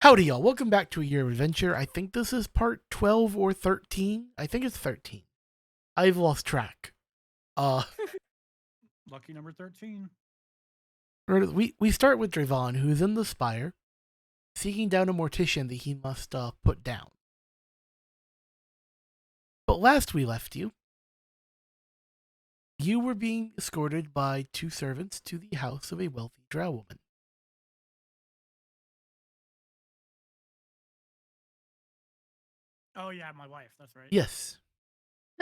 Howdy, y'all. Welcome back to A Year of Adventure. I think this is part 12 or 13. I think it's 13. I've lost track. Uh, Lucky number 13. we start with Drayvon, who's in the Spire, seeking down a mortician that he must put down. But last we left you, you were being escorted by two servants to the house of a wealthy drow woman. Oh, yeah, my wife. That's right. Yes.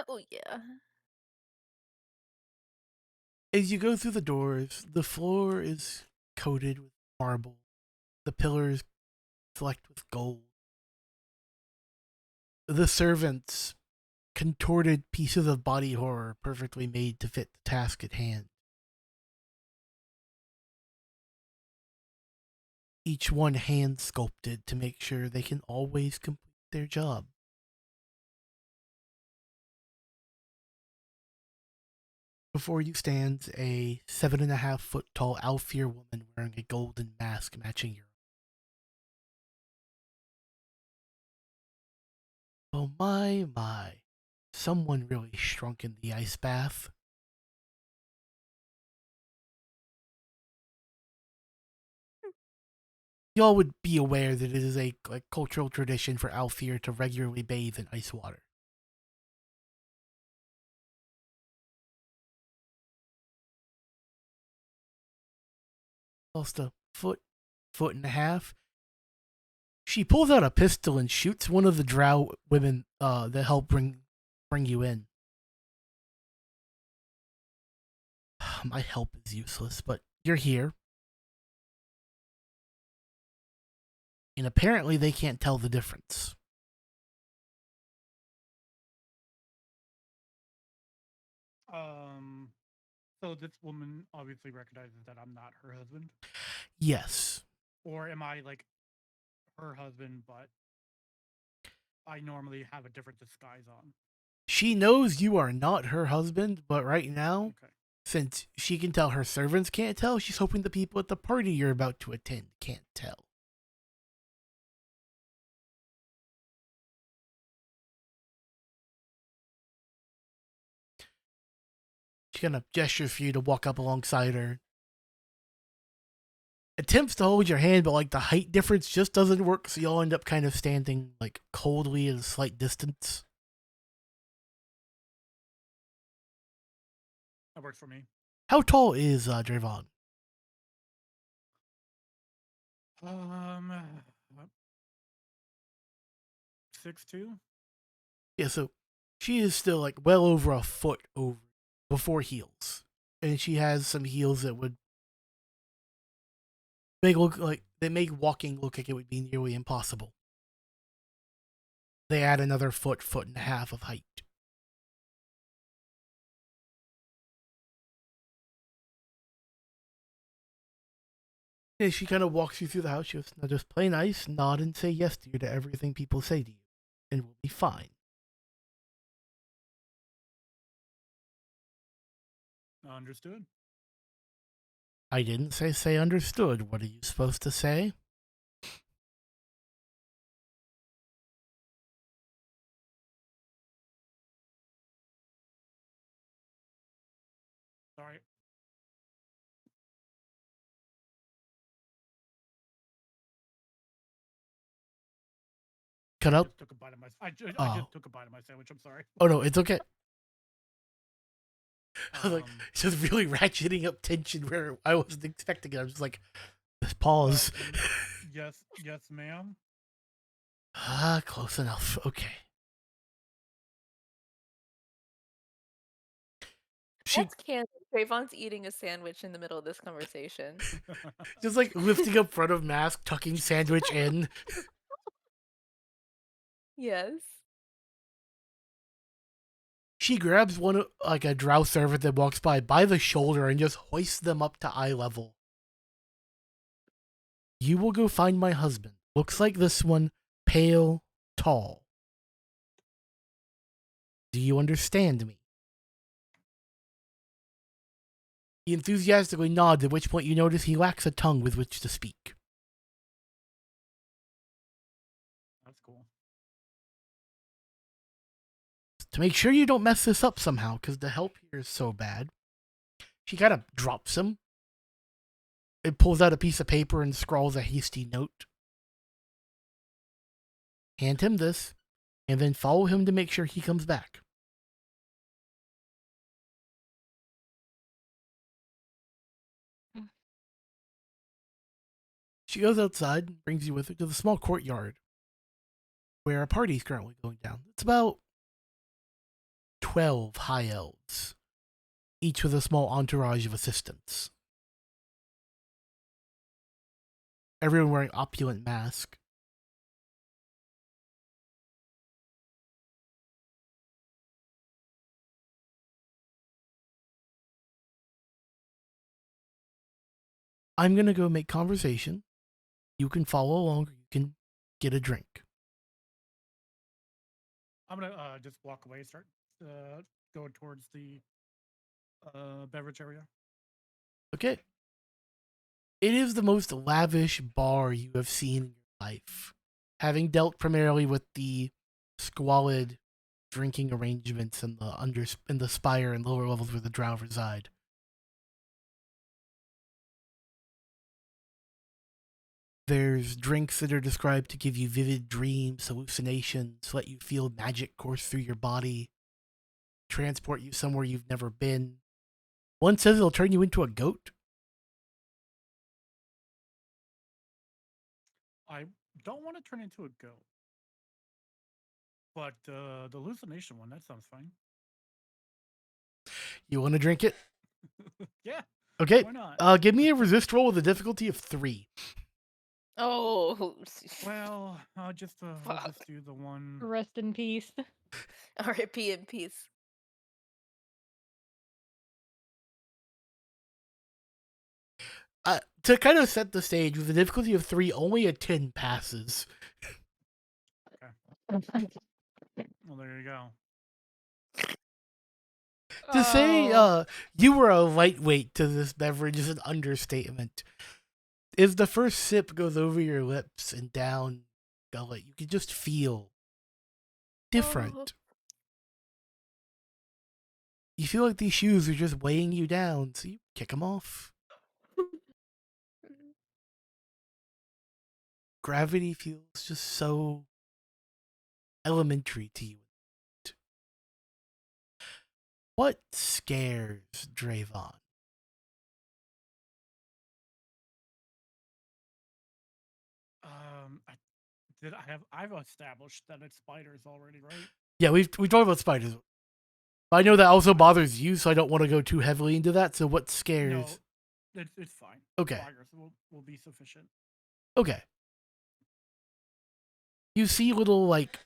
Oh yeah. As you go through the doors, the floor is coated with marble, the pillars flecked with gold. The servants contorted pieces of body horror perfectly made to fit the task at hand. Each one hand sculpted to make sure they can always complete their job. Before you stands a 7.5 foot tall aelfir woman wearing a golden mask matching your own. Oh my. Someone really shrunk in the ice bath. Y'all would be aware that it is a cultural tradition for aelfir to regularly bathe in ice water. Almost a foot and a half. She pulls out a pistol and shoots one of the drow women that help bring you in. My help is useless, but you're here. And apparently they can't tell the difference. So this woman obviously recognizes that I'm not her husband. Yes. Or am I like her husband, but I normally have a different disguise on? She knows you are not her husband, but right now, Okay. since she can tell her servants can't tell, she's hoping the people at the party you're about to attend can't tell. She kind of gestures for you to walk up alongside her. Attempts to hold your hand, but like the height difference just doesn't work, so y'all end up kind of standing like coldly at a slight distance. That works for me. How tall is Drayvon? Um, 6'2". Yeah, so she is still like well over a foot over before heels, and she has some heels that would make walking look like it would be nearly impossible. They add another foot and a half of height. Yeah, she kind of walks you through the house. She goes, "Now just play nice, nod, and say yes to you to everything people say to you, and we'll be fine." Understood. I didn't say understood. What are you supposed to say? Sorry. Cut out. Just took a bite of my. I Oh, just took a bite of my sandwich. I'm sorry. oh no, it's okay. I was like, it's just really ratcheting up tension where I wasn't expecting it. I was just like, just pause. Yes, ma'am. Close enough. Okay. She That's canon. Trayvon's eating a sandwich in the middle of this conversation. just like lifting up front of mask, tucking sandwich in. Yes. She grabs one like a drow servant that walks by the shoulder and just hoists them up to eye level. You will go find my husband. Looks like this one, pale, tall. Do you understand me? He enthusiastically nods, at which point you notice he lacks a tongue with which to speak. that's cool. To make sure you don't mess this up somehow, because the help here is so bad, she kind of drops him. It pulls out a piece of paper and scrawls a hasty note. Hand him this, and then follow him to make sure he comes back. She goes outside and brings you with her to the small courtyard where a party is currently going down. It's about 12 high elves, each with a small entourage of assistants. Everyone wearing opulent masks. I'm going to go make conversation. You can follow along, or you can get a drink. I'm gonna just walk away, start going towards the beverage area. Okay. It is the most lavish bar you have seen in your life. Having dealt primarily with the squalid drinking arrangements in the Spire and lower levels where the drow reside. There's drinks that are described to give you vivid dreams, hallucinations, let you feel magic course through your body, transport you somewhere you've never been. One says it'll turn you into a goat. I don't want to turn into a goat, but the hallucination one, that sounds fine. You want to drink it? Yeah. Okay. Why not? Give me a resist roll with a difficulty of 3. Oh. Well, I'll just do the one. Rest in peace. R.I.P. in peace. To kind of set the stage, with a difficulty of 3, only a 10 passes. Well, there you go. To say you were a lightweight to this beverage is an understatement. As the first sip goes over your lips and down gullet, you can just feel different. Oh. You feel like these shoes are just weighing you down, so you kick them off. Gravity feels just so elementary to you. What scares Drayvon? I've established that it's spiders already, right? Yeah, we talked about spiders. But I know that also bothers you, so I don't want to go too heavily into that. So what scares? No, it's fine. Okay. Spiders will be sufficient. Okay. You see little, like,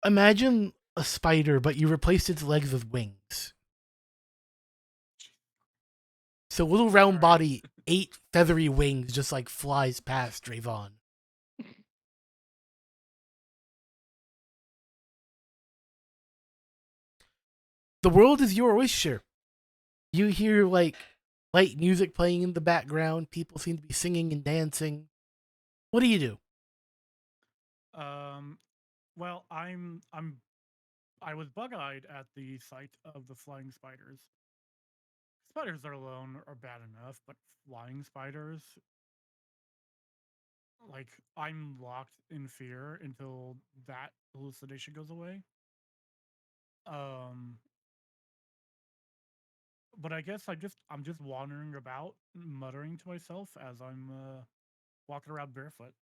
imagine a spider, but you replaced its legs with wings. So little round Alright. body, 8 feathery wings just like flies past Drayvon. The world is your oyster. You hear like light music playing in the background. People seem to be singing and dancing. What do you do? Well, I was bug-eyed at the sight of the flying spiders. Spiders alone are bad enough, but flying spiders, like, I'm locked in fear until that hallucination goes away. But I guess I'm just wandering about, muttering to myself as I'm walking around barefoot.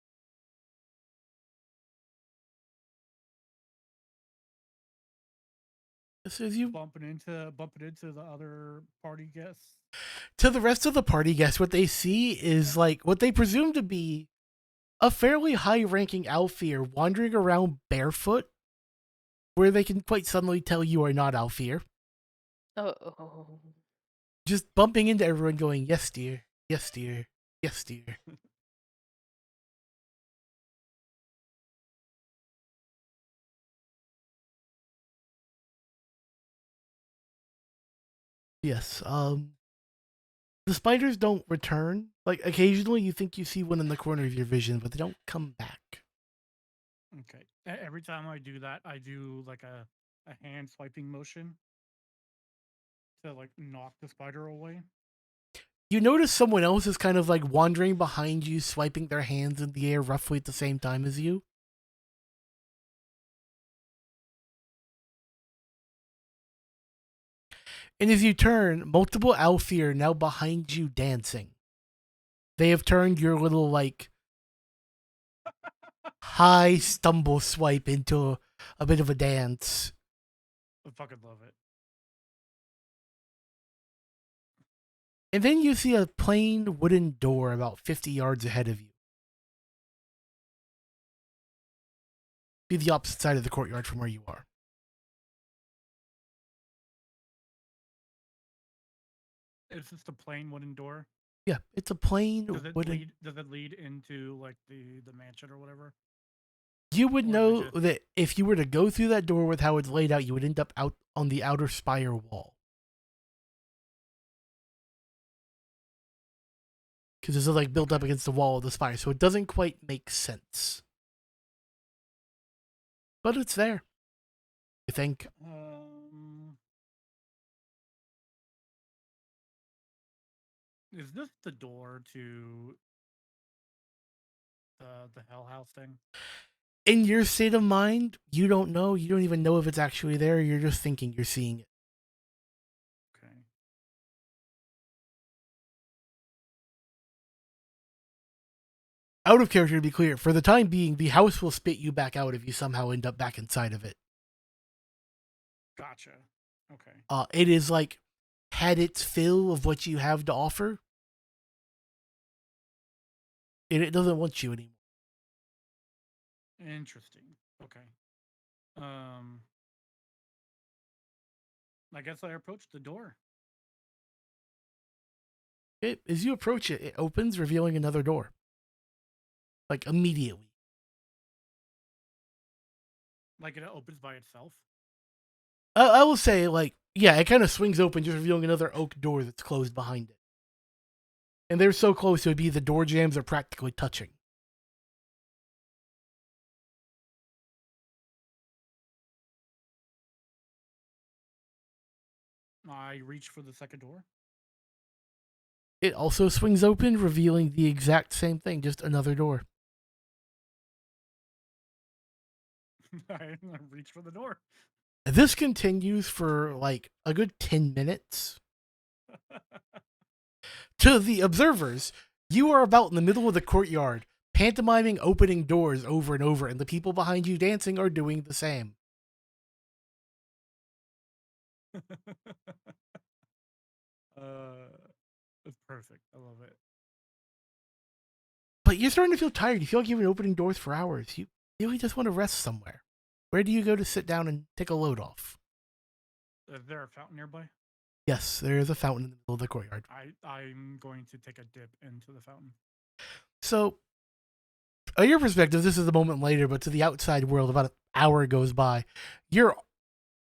So as you bumping into the other party guests. to the rest of the party guests, what they see is like what they presume to be a fairly high-ranking aelfir wandering around barefoot, where they can quite suddenly tell you are not aelfir. Oh. Just bumping into everyone going, yes, dear. Yes, dear. Yes, dear. Yes, the spiders don't return. Like, occasionally you think you see one in the corner of your vision, but they don't come back. Okay. Every time I do that, I do like a hand swiping motion to like knock the spider away. You notice someone else is kind of like wandering behind you, swiping their hands in the air roughly at the same time as you. And as you turn, multiple aelfir are now behind you dancing. They have turned your little like high stumble swipe into a bit of a dance. I fucking love it. And then you see a plain wooden door about 50 yards ahead of you. Be the opposite side of the courtyard from where you are. It's just a plain wooden door. Yeah, it's a plain Does it wooden. lead? Does it lead into like the mansion or whatever? You would Or is it know just- that if you were to go through that door with how it's laid out, you would end up out on the outer spire wall. Because it's like built up against the wall of the spire, so it doesn't quite make sense. But it's there. You think? Is this the door to the Hell House thing? In your state of mind, you don't know. You don't even know if it's actually there. You're just thinking you're seeing it. Okay. Out of character, to be clear, for the time being, the house will spit you back out if you somehow end up back inside of it. Gotcha. Okay. It is like had its fill of what you have to offer, and it doesn't want you anymore. Interesting. Okay. I guess I approached the door. As you approach it, it opens, revealing another door. Like immediately. Like it opens by itself. I will say, like, yeah, it kind of swings open, just revealing another oak door that's closed behind it. And they're so close, it would be the door jambs are practically touching. I reach for the second door. It also swings open, revealing the exact same thing, just another door. I reach for the door. This continues for like a good 10 minutes. To the observers, you are about in the middle of the courtyard, pantomiming opening doors over and over, and the people behind you dancing are doing the same. It's perfect. I love it. But you're starting to feel tired. You feel like you've been opening doors for hours. You really just want to rest somewhere. Where do you go to sit down and take a load off? Is there a fountain nearby? Yes, there is a fountain in the middle of the courtyard. I'm going to take a dip into the fountain. So, on your perspective, this is a moment later, but to the outside world, about an hour goes by. You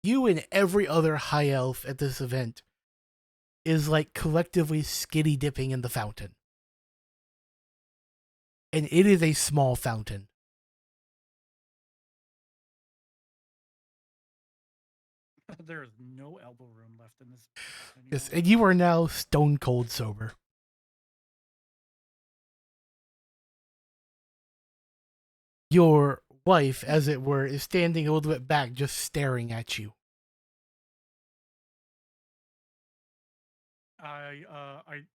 and every other high elf at this event is like collectively skitty dipping in the fountain. And it is a small fountain. There is no elbow room left in this. Yes, and you are now stone cold sober. Your wife, as it were, is standing a little bit back, just staring at you.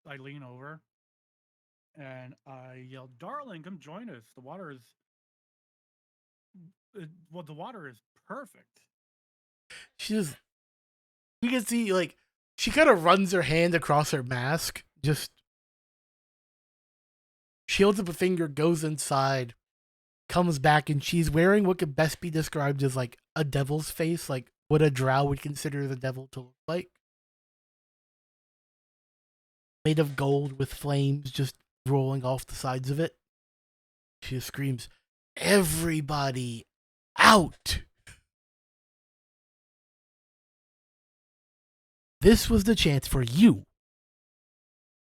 I lean over and I yell, "Darling, come join us. The water is the water is perfect." She just, you can see, like, she kind of runs her hand across her mask, just, she holds up a finger, goes inside, comes back, and she's wearing what could best be described as, like, a devil's face, like, what a drow would consider the devil to look like. Made of gold with flames just rolling off the sides of it. She just screams, "Everybody out!" This was the chance for you,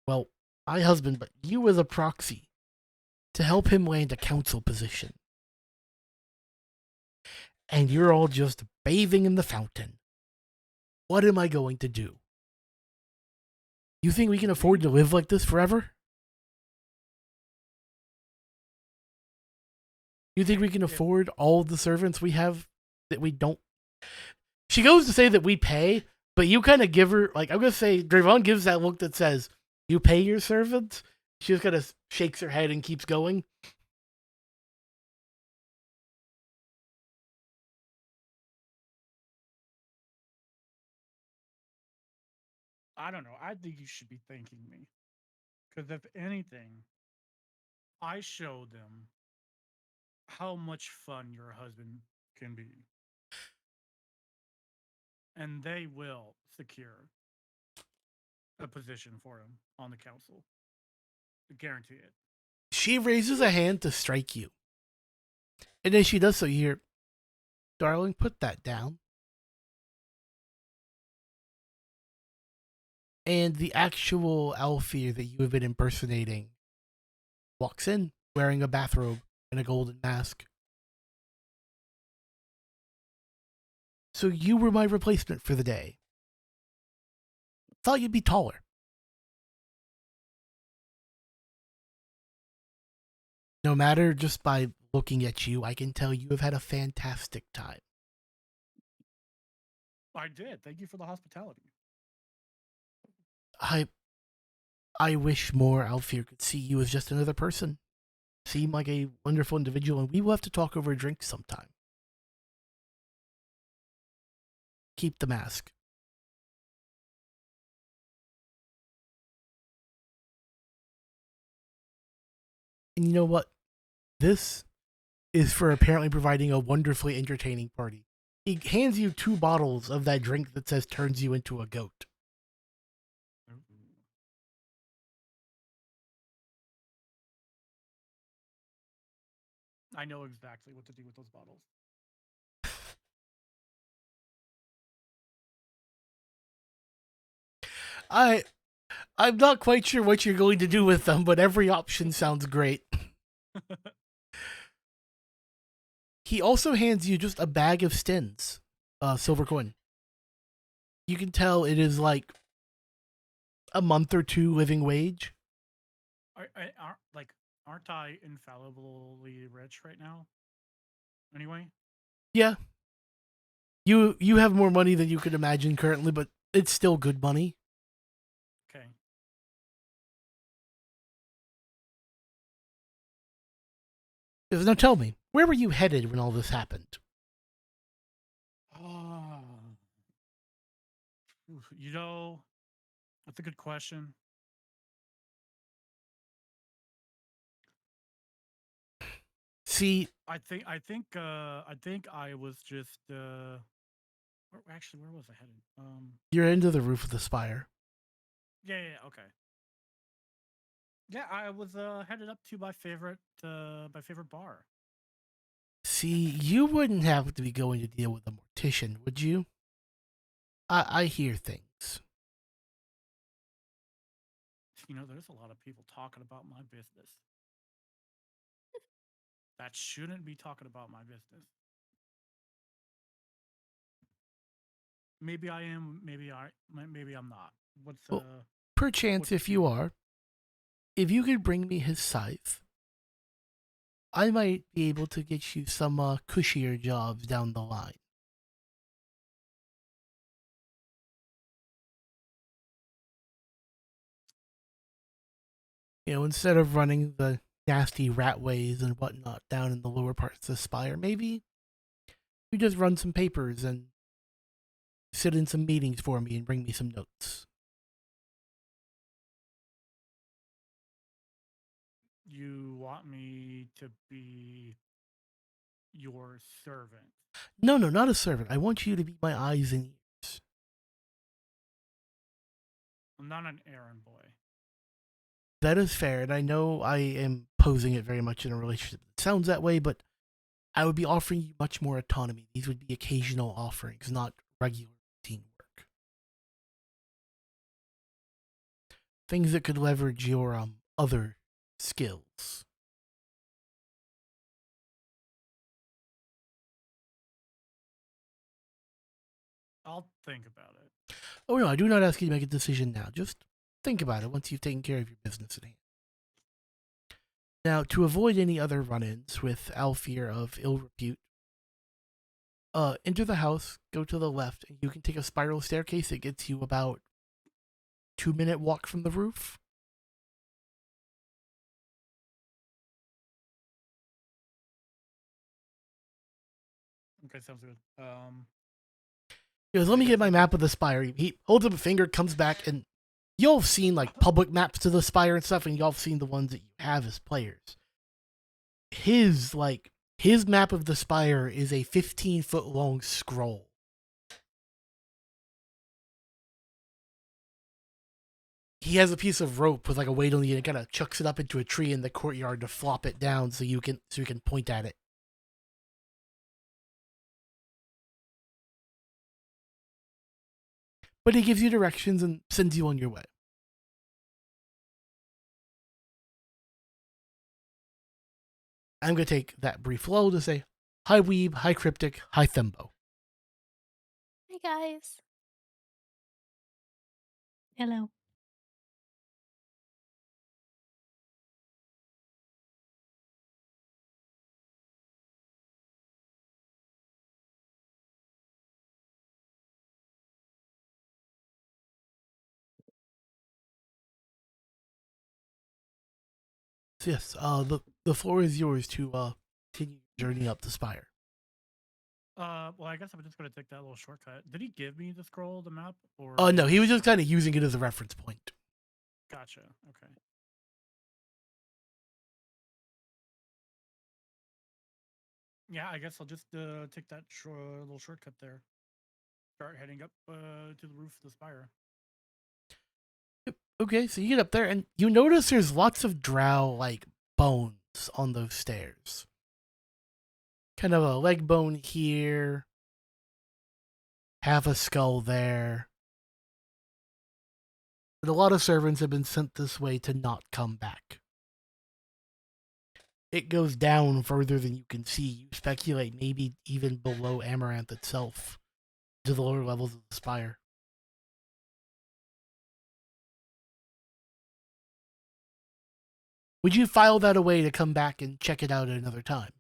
well, my husband, but you as a proxy, to help him land a council position. and you're all just bathing in the fountain. What am I going to do? You think we can afford to live like this forever? You think we can afford all the servants we have that we don't? She goes to say that we pay, but you kind of give her, like, I'm going to say, Drayvon gives that look that says, you pay your servants? She just kind of shakes her head and keeps going. I don't know. I think you should be thanking me. Because if anything, I showed them how much fun your husband can be. And they will secure a position for him on the council. I guarantee it. She raises a hand to strike you. And as she does so, you hear, darling, put that down. And the actual aelfir that you have been impersonating walks in wearing a bathrobe and a golden mask. So you were my replacement for the day. Thought you'd be taller. No matter, just by looking at you, I can tell you have had a fantastic time. I did. Thank you for the hospitality. I wish more aelfir could see you as just another person. Seem like a wonderful individual, and we will have to talk over a drink sometime. Keep the mask. And you know what? This is for apparently providing a wonderfully entertaining party. He hands you 2 bottles of that drink that says turns you into a goat. I know exactly what to do with those bottles. I'm not quite sure what you're going to do with them, but every option sounds great. He also hands you just a bag of stins, silver coin. You can tell it is like a month or 2 living wage. Aren't I infallibly rich right now? Anyway? Yeah. You have more money than you could imagine currently, but it's still good money. Okay. Now tell me, where were you headed when all this happened? You know, that's a good question. See, I think I was just where was I headed? you're into the roof of the Spire. Yeah, okay. Yeah, I was headed up to my favorite bar. See, you wouldn't have to be going to deal with a mortician, would you? I hear things. You know, there's a lot of people talking about my business. That shouldn't be talking about my business. Maybe I am, maybe I'm not. Perchance, if you are, if you could bring me his scythe, I might be able to get you some cushier jobs down the line. You know, instead of running the nasty rat ways and whatnot down in the lower parts of Spire, maybe you just run some papers and sit in some meetings for me and bring me some notes. You want me to be your servant? No, not a servant. I want you to be my eyes and ears. I'm not an errand boy. That is fair, and I know I am posing it very much in a relationship. It sounds that way, but I would be offering you much more autonomy. These would be occasional offerings, not regular routine work. Things that could leverage your other skills. I'll think about it. Oh no, I do not ask you to make a decision now. Just think about it once you've taken care of your business at hand. Now, to avoid any other run-ins with aelfir of ill repute, enter the house, go to the left, and you can take a spiral staircase that gets you about 2-minute walk from the roof. Okay, sounds good. He goes, let me get my map of the Spire. He holds up a finger, comes back, and y'all have seen like public maps to the Spire and stuff, and y'all have seen the ones that you have as players. His map of the Spire is a 15-foot long scroll. He has a piece of rope with like a weight on the end and kind of chucks it up into a tree in the courtyard to flop it down so you can point at it. But he gives you directions and sends you on your way. I'm going to take that brief lull to say, hi Weeb, hi Cryptic, hi Thembo. Hey guys. Hello. So yes, the floor is yours to continue your journey up the Spire. Well, I guess I'm just gonna take that little shortcut. Did he give me the scroll, the map, or? No, he was just kind of using it as a reference point. Gotcha. Okay. Yeah, I guess I'll just take that little shortcut there. Start heading up to the roof of the Spire. Okay, so you get up there and you notice there's lots of drow like bones on those stairs. Kind of a leg bone here, half a skull there. But a lot of servants have been sent this way to not come back. It goes down further than you can see. You speculate maybe even below Amaranth itself, to the lower levels of the Spire. Would you file that away to come back and check it out at another time?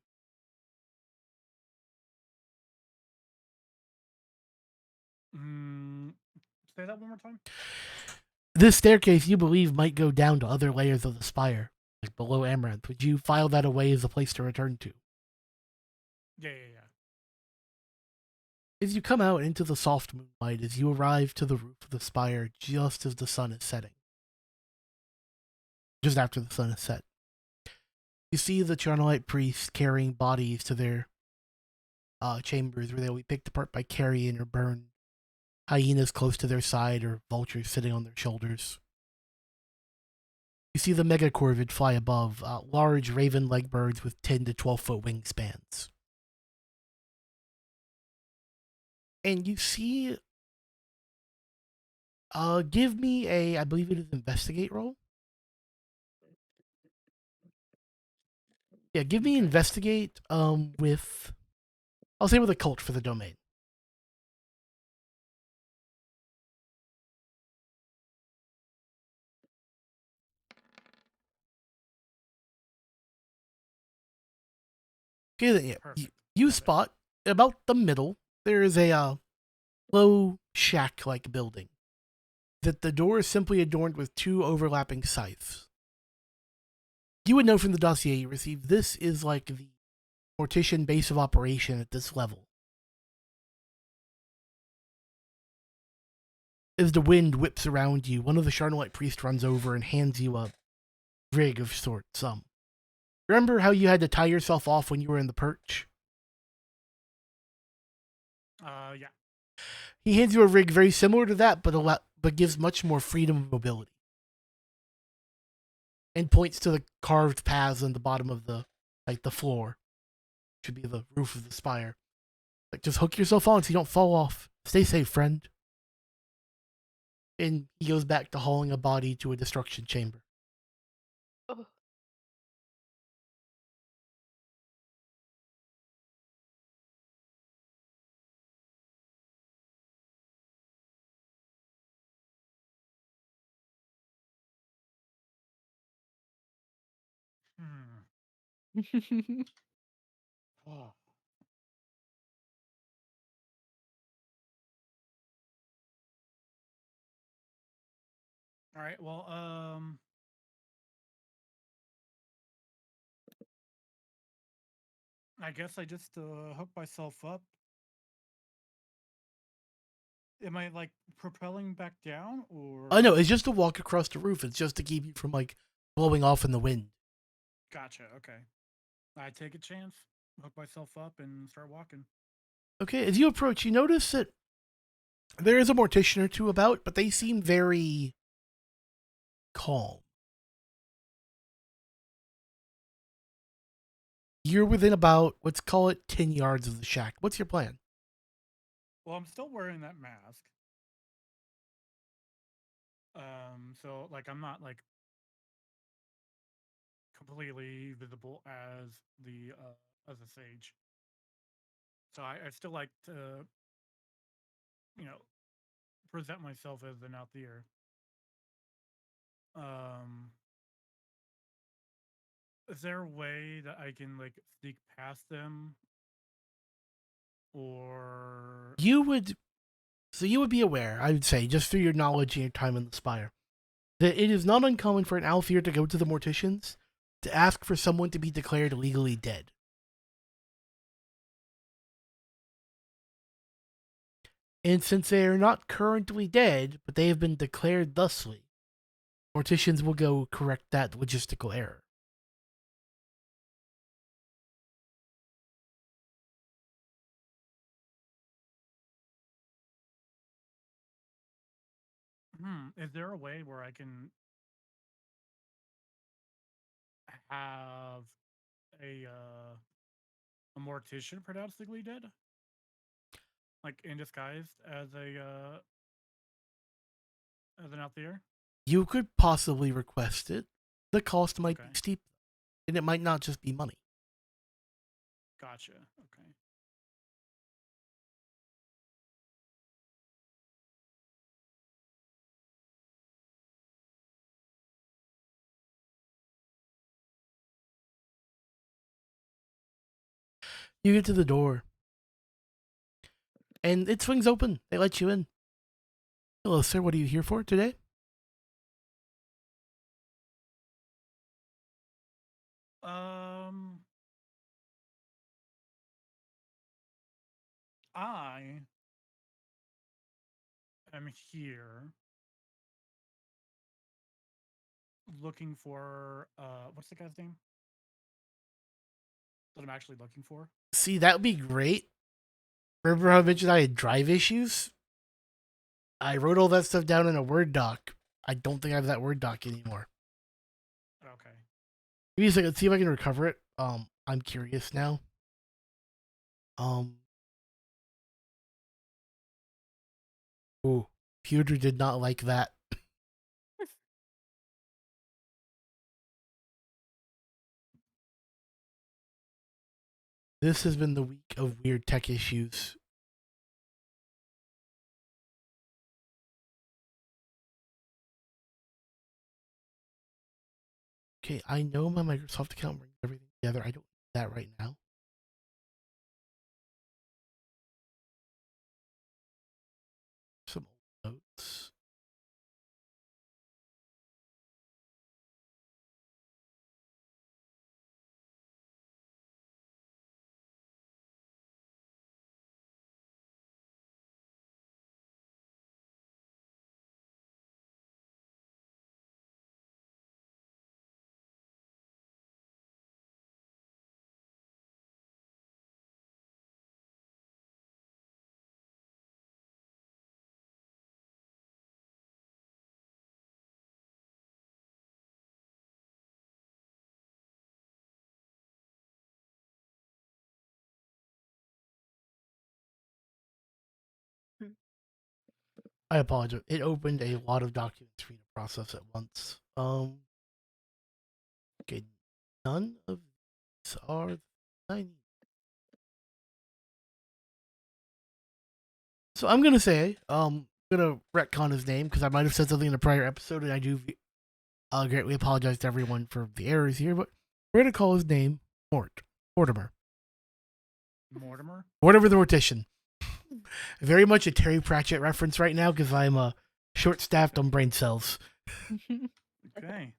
Say that one more time. This staircase, you believe, might go down to other layers of the Spire, like below Amaranth. Would you file that away as a place to return to? Yeah. As you come out into the soft moonlight, as you arrive to the roof of the Spire just as the sun is setting, just after the sun is set, you see the Charnelite priests carrying bodies to their chambers where they'll be picked apart by carrion or burned. Hyenas close to their side or vultures sitting on their shoulders. You see the megacorvid fly above, large raven-like birds with 10 to 12-foot wingspans. And you see, give me a, I believe it is investigate roll. Yeah, give me investigate with, I'll say with a cult for the domain. Okay, then, yeah. You spot about the middle, there is a low shack-like building. That the door is simply adorned with 2 overlapping scythes. You would know from the dossier you received, this is like the mortician base of operation at this level. As the wind whips around you, one of the Charnelite priests runs over and hands you a rig of sorts. Remember how you had to tie yourself off when you were in the perch? Yeah. He hands you a rig very similar to that, but gives much more freedom of mobility. And points to the carved paths on the bottom of the floor. Should be the roof of the Spire. Like, just hook yourself on so you don't fall off. Stay safe, friend. And he goes back to hauling a body to a destruction chamber. Oh. Oh. All right. Well, I guess I just hook myself up. Am I like propelling back down, or? I know, it's just to walk across the roof. It's just to keep you from like blowing off in the wind. Gotcha. Okay. I take a chance, hook myself up, and start walking. Okay, as you approach, you notice that there is a mortician or two about, but they seem very calm. You're within about, let's call it 10 yards of the shack. What's your plan? Well, I'm still wearing that mask. So like I'm not like completely visible as a sage. So I still like to, you know, present myself as an aelfir. Um, is there a way that I can like sneak past them, or? You would, so you would be aware, I would say, just through your knowledge and your time in the Spire, that it is not uncommon for an aelfir to go to the morticians to ask for someone to be declared legally dead. And since they are not currently dead, but they have been declared thusly, morticians will go correct that logistical error. Is there a way where I can have a uh a mortician pronounced legally dead, like in disguise as an aelfir? You could possibly request it. The cost might Okay. be steep, and it might not just be money. Gotcha. Okay. You get to the door, and it swings open. They let you in. Hello, sir. What are you here for today? Um, I am here looking for what's the guy's name that I'm actually looking for? See, that would be great. Remember how I mentioned I had drive issues? I wrote all that stuff down in a Word doc. I don't think I have that Word doc anymore. Okay. Give me a second. See if I can recover it. I'm curious now. Ooh, Pewter did not like that. This has been the week of weird tech issues. Okay, I know my Microsoft account brings everything together. I don't need that right now. Some old notes. I apologize. It opened a lot of documents for me to process at once. Okay, none of these are I need. So I'm gonna say, I'm gonna retcon his name because I might have said something in a prior episode, and I do greatly apologize to everyone for the errors here. But We're gonna call his name Mortimer. Mortimer? Whatever the mortician. Very much a Terry Pratchett reference right now because I'm short-staffed on brain cells. Okay.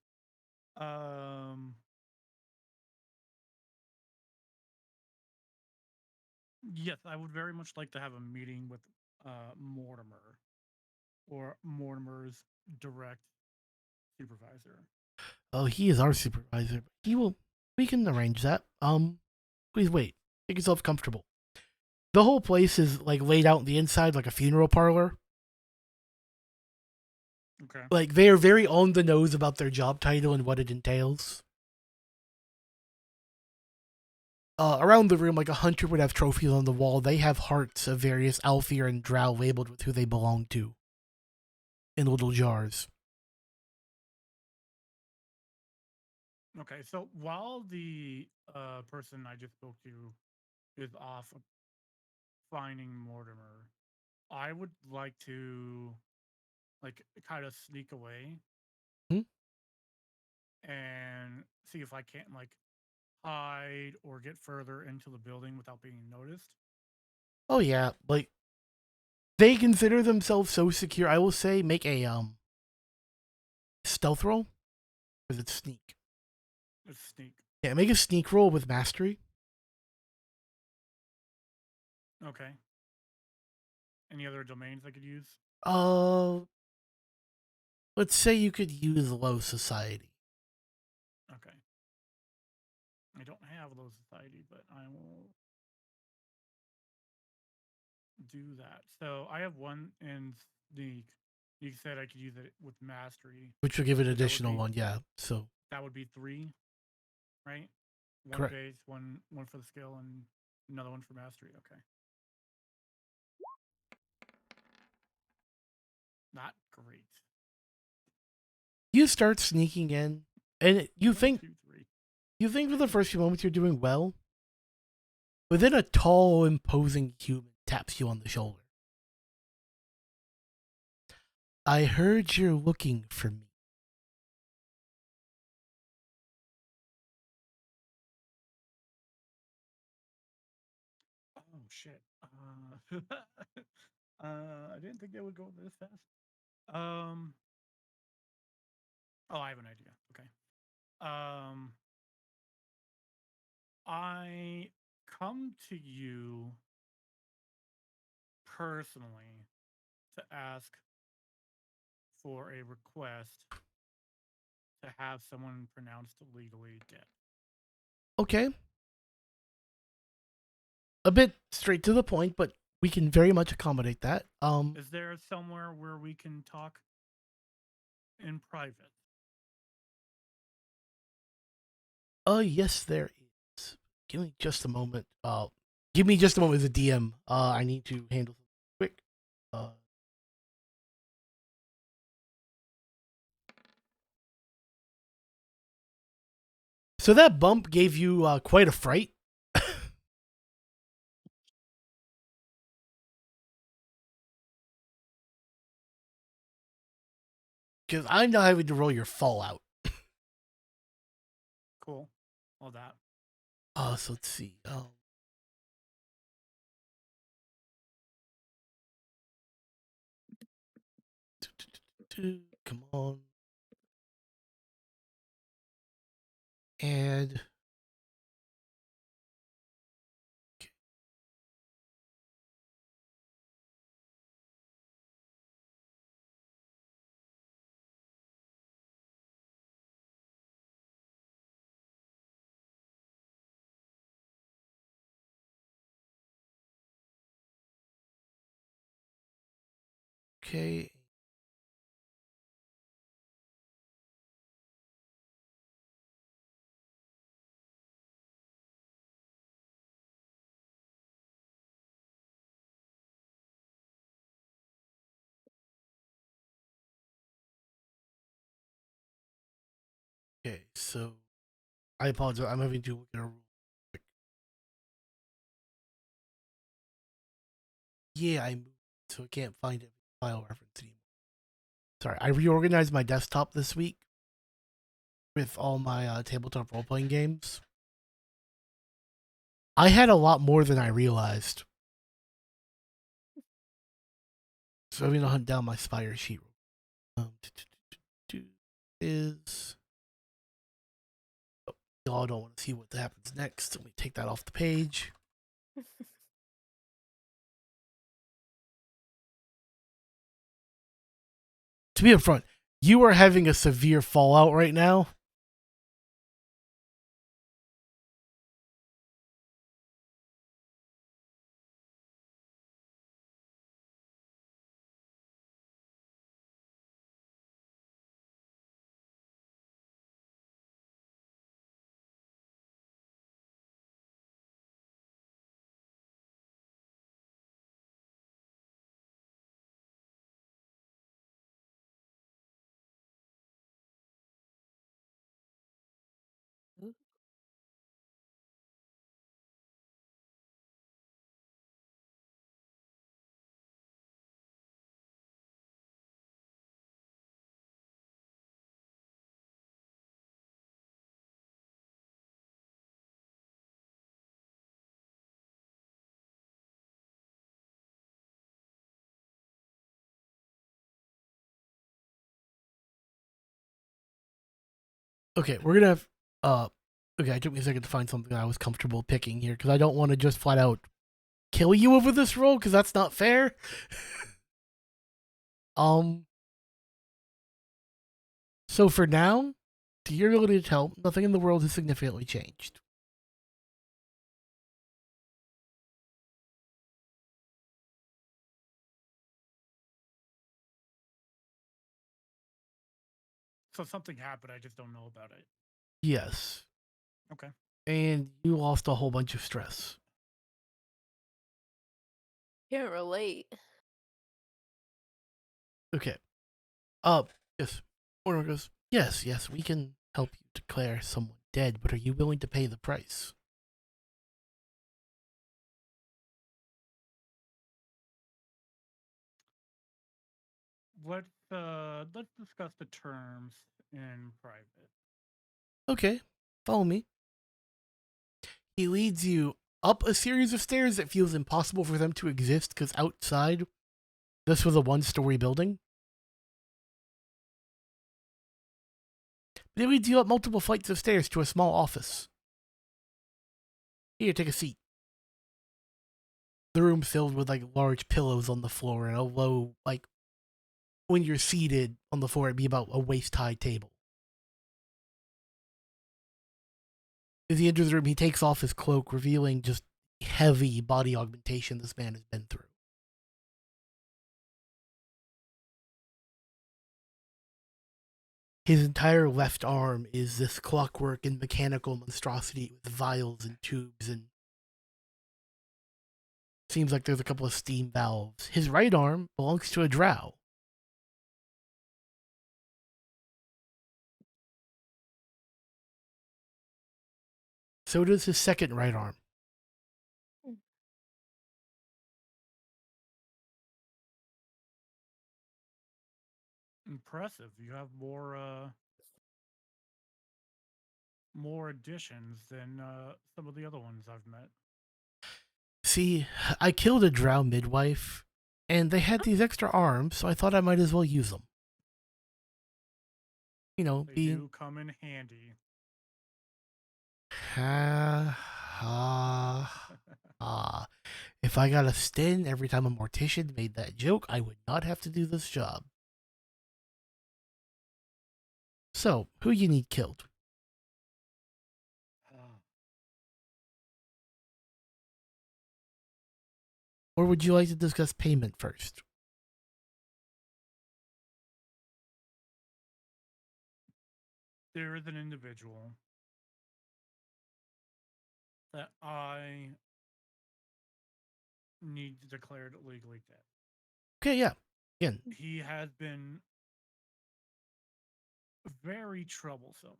Yes, I would very much like to have a meeting with Mortimer or Mortimer's direct supervisor. Oh, he is our supervisor. He will. We can arrange that. Please wait. Make yourself comfortable. The whole place is like laid out on the inside like a funeral parlor. Okay. Like they are very on the nose about their job title and what it entails. Around the room, like a hunter would have trophies on the wall. They have hearts of various aelfir and drow labeled with who they belong to in little jars. Okay, so while the person I just spoke to is off finding Mortimer, I would like to like kind of sneak away Hmm? and see if I can't like hide or get further into the building without being noticed. Oh yeah, like they consider themselves so secure. I will say, make a stealth roll because it's sneak. Let's sneak. Yeah, make a sneak roll with mastery. Okay. Any other domains I could use? Uh, let's say you could use low society. Okay. I don't have low society, but I will do that. So I have one in sneak. You said I could use it with mastery. Which will give an So additional one, yeah. So that would be 3, right? One correct. base, one for the skill, and another one for mastery. Okay. Not great. You start sneaking in, and you 1, think 2, 3. for the first few moments you're doing well. But then a tall, imposing human taps you on the shoulder. I heard you're looking for me. Oh shit. I didn't think they would go this fast. Um. Oh, I have an idea. Okay. Um. I come to you personally to ask for a request to have someone pronounced legally dead. Okay. A bit straight to the point, but we can very much accommodate that. Is there somewhere where we can talk in private? Yes, there is. Give me just a moment. Give me just a moment as a DM. I need to handle something quick. Uh, so that bump gave you quite a fright. Because I'm now having to roll your fallout. Cool. All that. So let's see. Come on. And okay. Okay, so I apologize. I'm having to look at a rule. Yeah, I moved, so I can't find it file reference anymore. Sorry, I reorganized my desktop this week, with all my tabletop role playing games, I had a lot more than I realized. So I'm gonna hunt down my Spire sheet. Is y'all don't want to see what happens next? Let me take that off the page. To be upfront, you are having a severe fallout right now. Okay, we're gonna have okay, it took me a second to find something I was comfortable picking here because I don't want to just flat out kill you over this roll because that's not fair. So for now, to your ability to tell, nothing in the world has significantly changed. So something happened. I just don't know about it. Yes. Okay. And you lost a whole bunch of stress. Can't relate. Okay. Yes. Order goes, yes, we can help you declare someone dead, but are you willing to pay the price? Let's discuss the terms in private. Okay, follow me. He leads you up a series of stairs that feels impossible for them to exist because outside, this was a one-story building. They lead you up multiple flights of stairs to a small office. Here, take a seat. The room filled with like large pillows on the floor and a low, like when you're seated on the floor, it'd be about a waist-high table. As he enters the room, he takes off his cloak, revealing just heavy body augmentation this man has been through. His entire left arm is this clockwork and mechanical monstrosity with vials and tubes, and seems like there's a couple of steam valves. His right arm belongs to a drow. So does his second right arm. Impressive. You have more additions than some of the other ones I've met. See, I killed a drow midwife, and they had these extra arms, so I thought I might as well use them. You know, They do come in handy. If I got a stin every time a mortician made that joke, I would not have to do this job. So, who you need killed? Or would you like to discuss payment first? There is an individual that I need declared legally dead. Okay, yeah. Again, He has been very troublesome.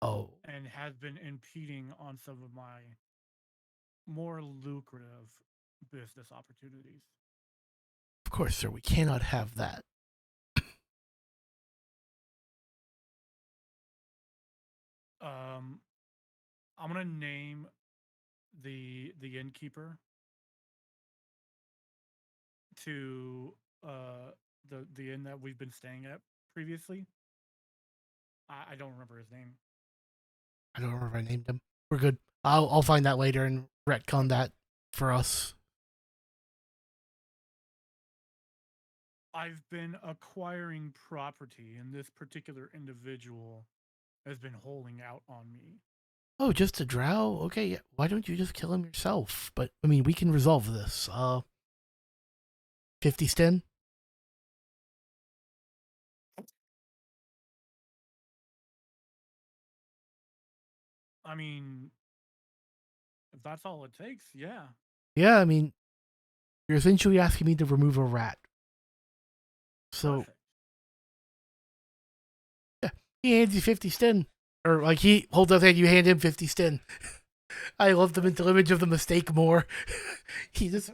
oh, And has been impeding on some of my more lucrative business opportunities. of course, sir, we cannot have that. I'm gonna name the innkeeper to the inn that we've been staying at previously. I don't remember his name. I don't remember if I named him. We're good. I'll find that later and retcon that for us. I've been acquiring property, and this particular individual has been holding out on me. Oh, just a drow? Okay, yeah. Why don't you just kill him yourself? But I mean, we can resolve this. 50 Sten? I mean, if that's all it takes, yeah. Yeah, I mean, you're essentially asking me to remove a rat. So, Perfect. yeah, he hands you 50 Sten. Or, like, he holds up and you hand him 50 Sten. I love the mental image of the mistake more. He just,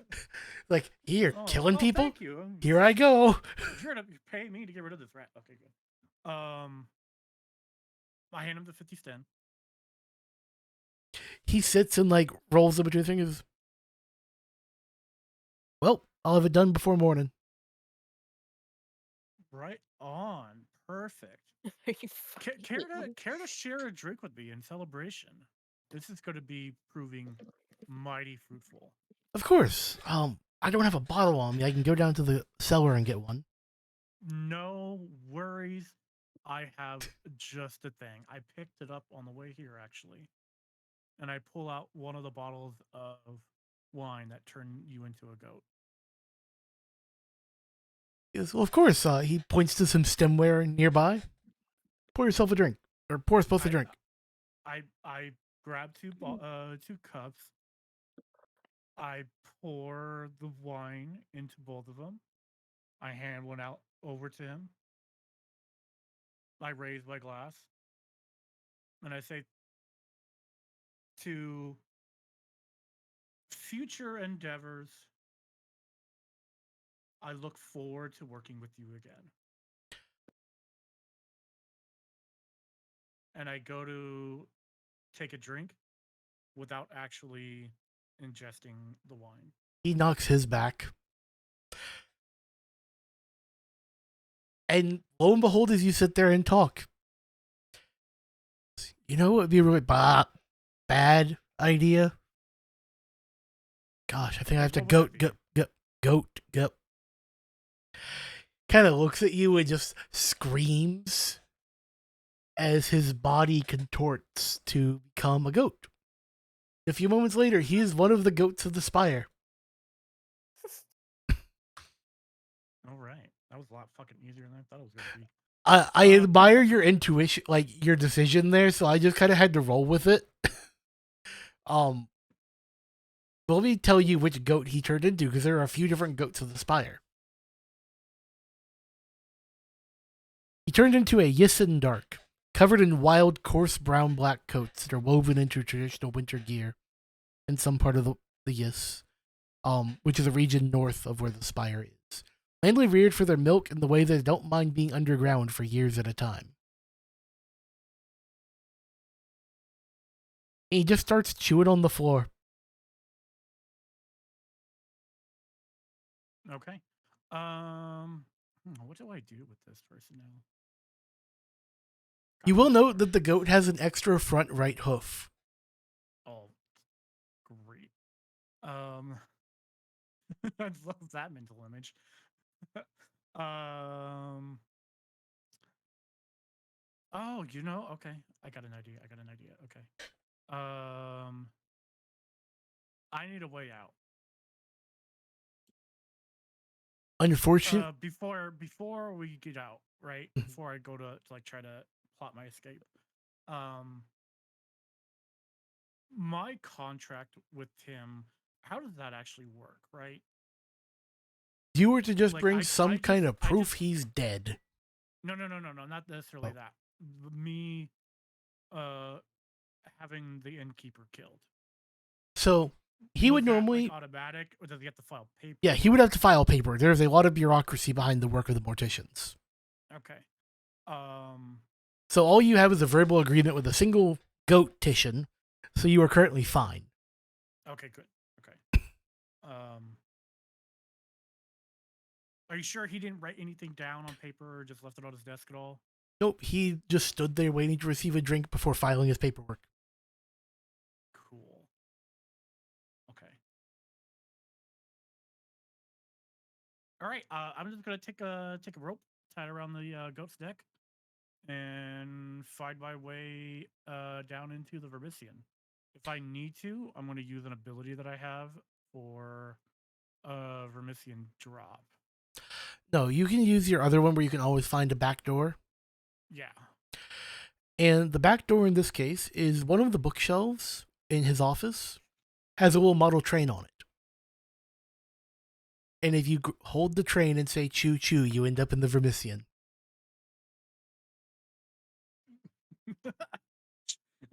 like, here, killing people? Thank you. Here I go. You're gonna pay me to get rid of this rat. Okay, good. I hand him the 50 Sten. He sits and, like, rolls them between his fingers. Well, I'll have it done before morning. Right on. Perfect. Are you Care fucking- to share a drink with me in celebration? This is going to be proving mighty fruitful. Of course. I don't have a bottle on me. I can go down to the cellar and get one. No worries. I have just the thing. I picked it up on the way here, actually. And I pull out one of the bottles of wine that turned you into a goat. Yes, well, of course. He points to some stemware nearby. Pour yourself a drink. Or pour us both a drink. I grab two cups. I pour the wine into both of them. I hand one out over to him. I raise my glass. And I say, to future endeavors, I look forward to working with you again. And I go to take a drink without actually ingesting the wine. He knocks his back. And lo and behold, as you sit there and talk, you know what would be a really bad idea? Gosh, I think I have to goat. Kind of looks at you and just screams as his body contorts to become a goat. A few moments later, he is one of the goats of the Spire. All right. That was a lot fucking easier than I thought it was going to be. I admire your intuition, like your decision there, so I just kind of had to roll with it. Let me tell you which goat he turned into, because there are a few different goats of the Spire. He turned into a Yissen Dark, covered in wild, coarse brown-black coats that are woven into traditional winter gear in some part of the Yiss, which is a region north of where the Spire is. Mainly reared for their milk and the way they don't mind being underground for years at a time. And he just starts chewing on the floor. Okay. What do I do with this person now? You will note that the goat has an extra front right hoof. Oh, great. I love that mental image. Oh, okay. I got an idea. Okay. I need a way out. Unfortunate. Before we get out, right? Before I go to like try to plot my escape. My contract with Tim, how does that actually work, right? If you were to just Like, bring I some kind of proof just- he's dead. No, not necessarily Oh. that. Me having the innkeeper killed. So he would Was that, normally, like, automatic, or does he have to file paper? yeah, he would have to file paper. There's a lot of bureaucracy behind the work of the morticians. Okay. So all you have is a verbal agreement with a single goat Titian, so you are currently fine. Okay, good. Okay. Are you sure he didn't write anything down on paper or just left it on his desk at all? Nope, he just stood there waiting to receive a drink before filing his paperwork. Cool. Okay. All right. I'm just gonna take a rope, tie it around the goat's neck, and find my way down into the Vermisian. If I need to, I'm gonna use an ability that I have for Vermisian drop. No, you can use your other one where you can always find a back door. Yeah. And the back door in this case is one of the bookshelves in his office has a little model train on it. And if you hold the train and say choo choo, you end up in the Vermisian.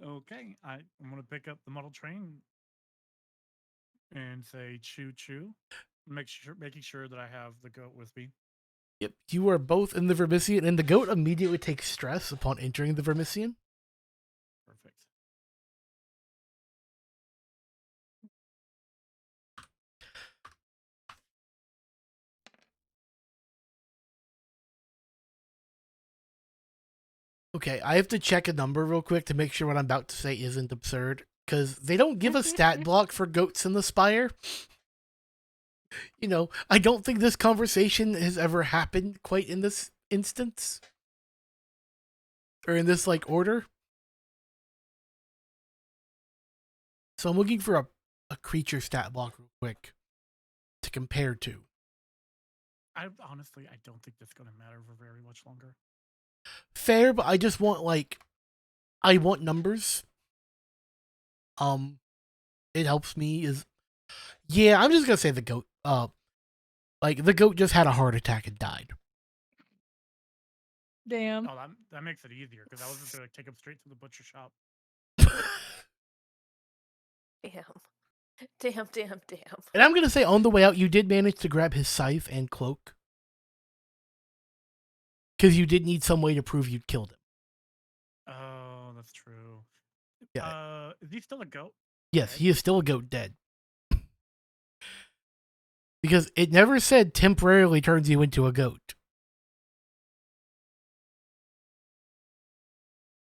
Okay. I'm gonna pick up the model train and say choo choo. Making sure that I have the goat with me. Yep, you are both in the Vermisian, and the goat immediately takes stress upon entering the Vermisian. Perfect. Okay, I have to check a number real quick to make sure what I'm about to say isn't absurd, because they don't give a stat block for goats in the Spire. You know, I don't think this conversation has ever happened quite in this instance. Or in this, like, order. So I'm looking for a creature stat block real quick to compare to. I honestly don't think that's gonna matter for very much longer. Fair, but I just want, like, I want numbers. It helps me is, yeah, I'm just gonna say the goat. Like the goat just had a heart attack and died. Damn. Oh, that makes it easier because I was just gonna take him straight to the butcher shop. Damn. And I'm gonna say on the way out, you did manage to grab his scythe and cloak, because you did need some way to prove you'd killed him. Oh, that's true. Yeah. Is he still a goat? Yes, he is still a goat dead. Because it never said temporarily turns you into a goat.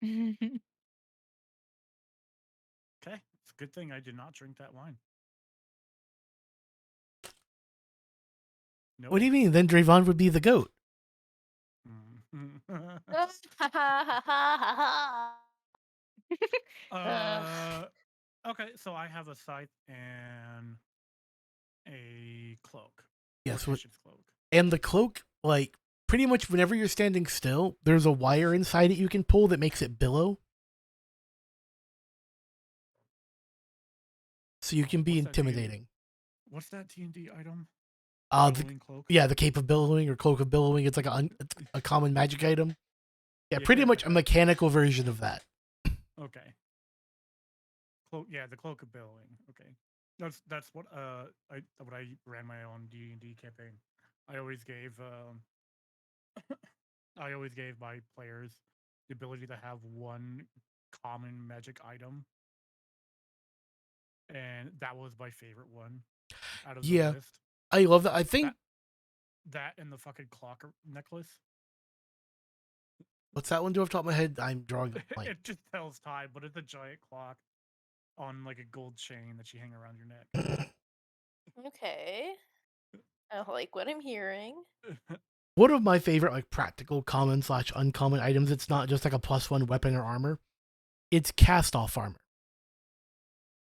Okay, it's a good thing I did not drink that wine. Nope. What do you mean? Then Drayvon would be the goat. Okay, so I have a scythe and a cloak. Yes, Mortician's cloak. and the cloak, like, pretty much whenever you're standing still, there's a wire inside it you can pull that makes it billow. So you can be What's that D&D? intimidating. What's that D&D item? The Billowing cloak? Yeah, the cape of billowing or cloak of billowing. It's like a common magic item. Yeah, pretty much a mechanical version of that. Okay. The cloak of billowing. Okay, that's what I ran my own D&D campaign. I always gave I always gave my players the ability to have one common magic item, and that was my favorite one out of the Yeah, list. I love that. I think that and the fucking clock necklace. What's that one do off the top of my head? I'm drawing a blank. It just tells time, but it's a giant clock on like a gold chain that you hang around your neck. Okay. I like what I'm hearing. One of my favorite, like, practical common / uncommon items, it's not just like a +1 weapon or armor. It's cast off armor.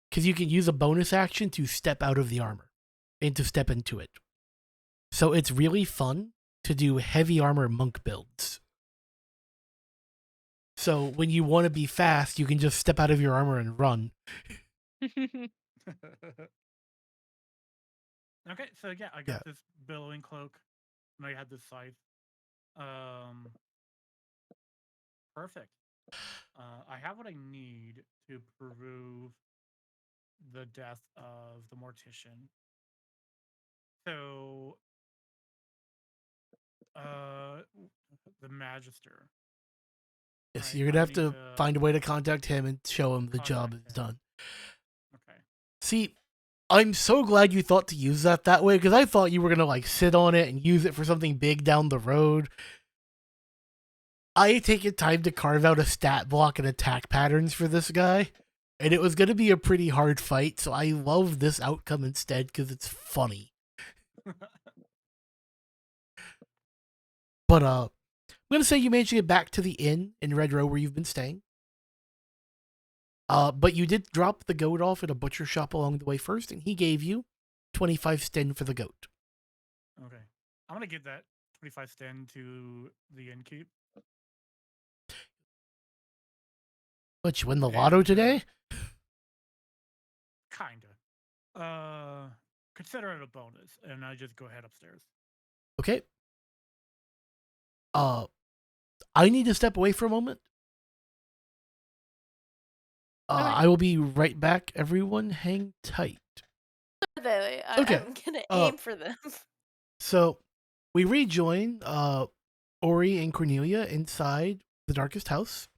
Because you can use a bonus action to step out of the armor and to step into it. So it's really fun to do heavy armor monk builds. So when you want to be fast, you can just step out of your armor and run. Okay, so yeah, I got this billowing cloak, and I had this scythe. Perfect. I have what I need to prove the death of the mortician. So, the magister. Yes, Alright, you're gonna I have need to to find a way to contact him and show him the job contact is him. done. Okay. See, I'm so glad you thought to use that way because I thought you were gonna like sit on it and use it for something big down the road. I had taken time to carve out a stat block and attack patterns for this guy, and it was gonna be a pretty hard fight. So I love this outcome instead because it's funny. But I'm gonna say you managed to get back to the inn in Red Row where you've been staying. But you did drop the goat off at a butcher shop along the way first, and he gave you 25 sten for the goat. Okay. I'm gonna give that 25 sten to the innkeep. But you win the lotto And, today? Kinda. Consider it a bonus, and I just go head upstairs. Okay. I need to step away for a moment. Okay. I will be right back. Everyone, hang tight. Okay. I'm gonna aim for them. So we rejoin Ori and Cornelia inside the darkest house.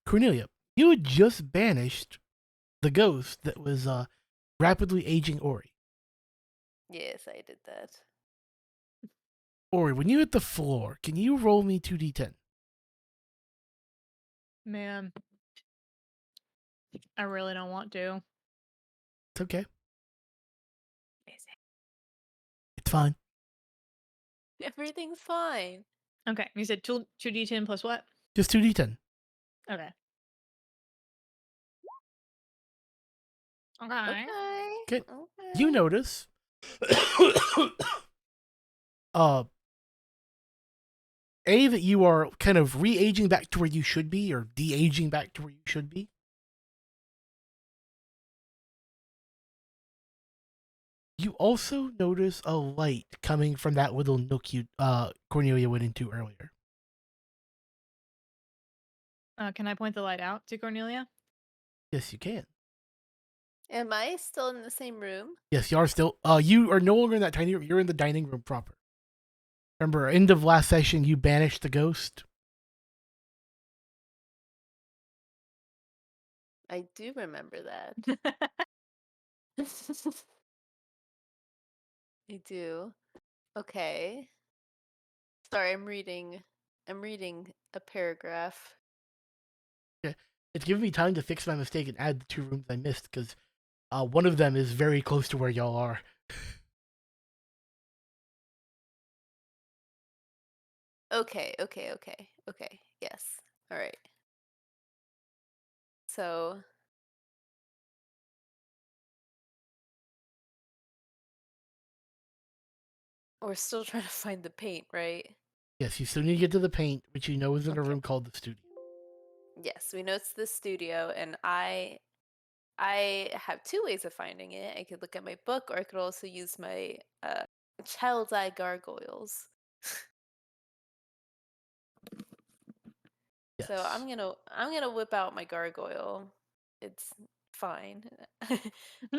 Cornelia, you had just banished the ghost that was rapidly aging Ori. Yes, I did that. Ori, when you hit the floor, can you roll me 2d10? Man, I really don't want to. It's okay. It's fine. Everything's fine. Okay, you said 2d10 plus what? Just 2d10. Okay. Okay. Okay. Okay. You notice that you are kind of re-aging back to where you should be, or de-aging back to where you should be. You also notice a light coming from that little nook you Cornelia went into earlier. Can I point the light out to Cornelia? Yes, you can. Am I still in the same room? Yes, you are still. You are no longer in that tiny room. You're in the dining room proper. Remember, end of last session, you banished the ghost. I do remember that. I do. Okay. Sorry, I'm reading a paragraph. Okay. It's giving me time to fix my mistake and add the 2 rooms I missed because one of them is very close to where y'all are. Okay. Yes. All right. So we're still trying to find the paint, right? Yes, you still need to get to the paint, which you know is in a Okay. room called the studio. Yes, we know it's the studio, and I have 2 ways of finding it. I could look at my book, or I could also use my child's eye gargoyles. Yes. So I'm gonna whip out my gargoyle. It's fine.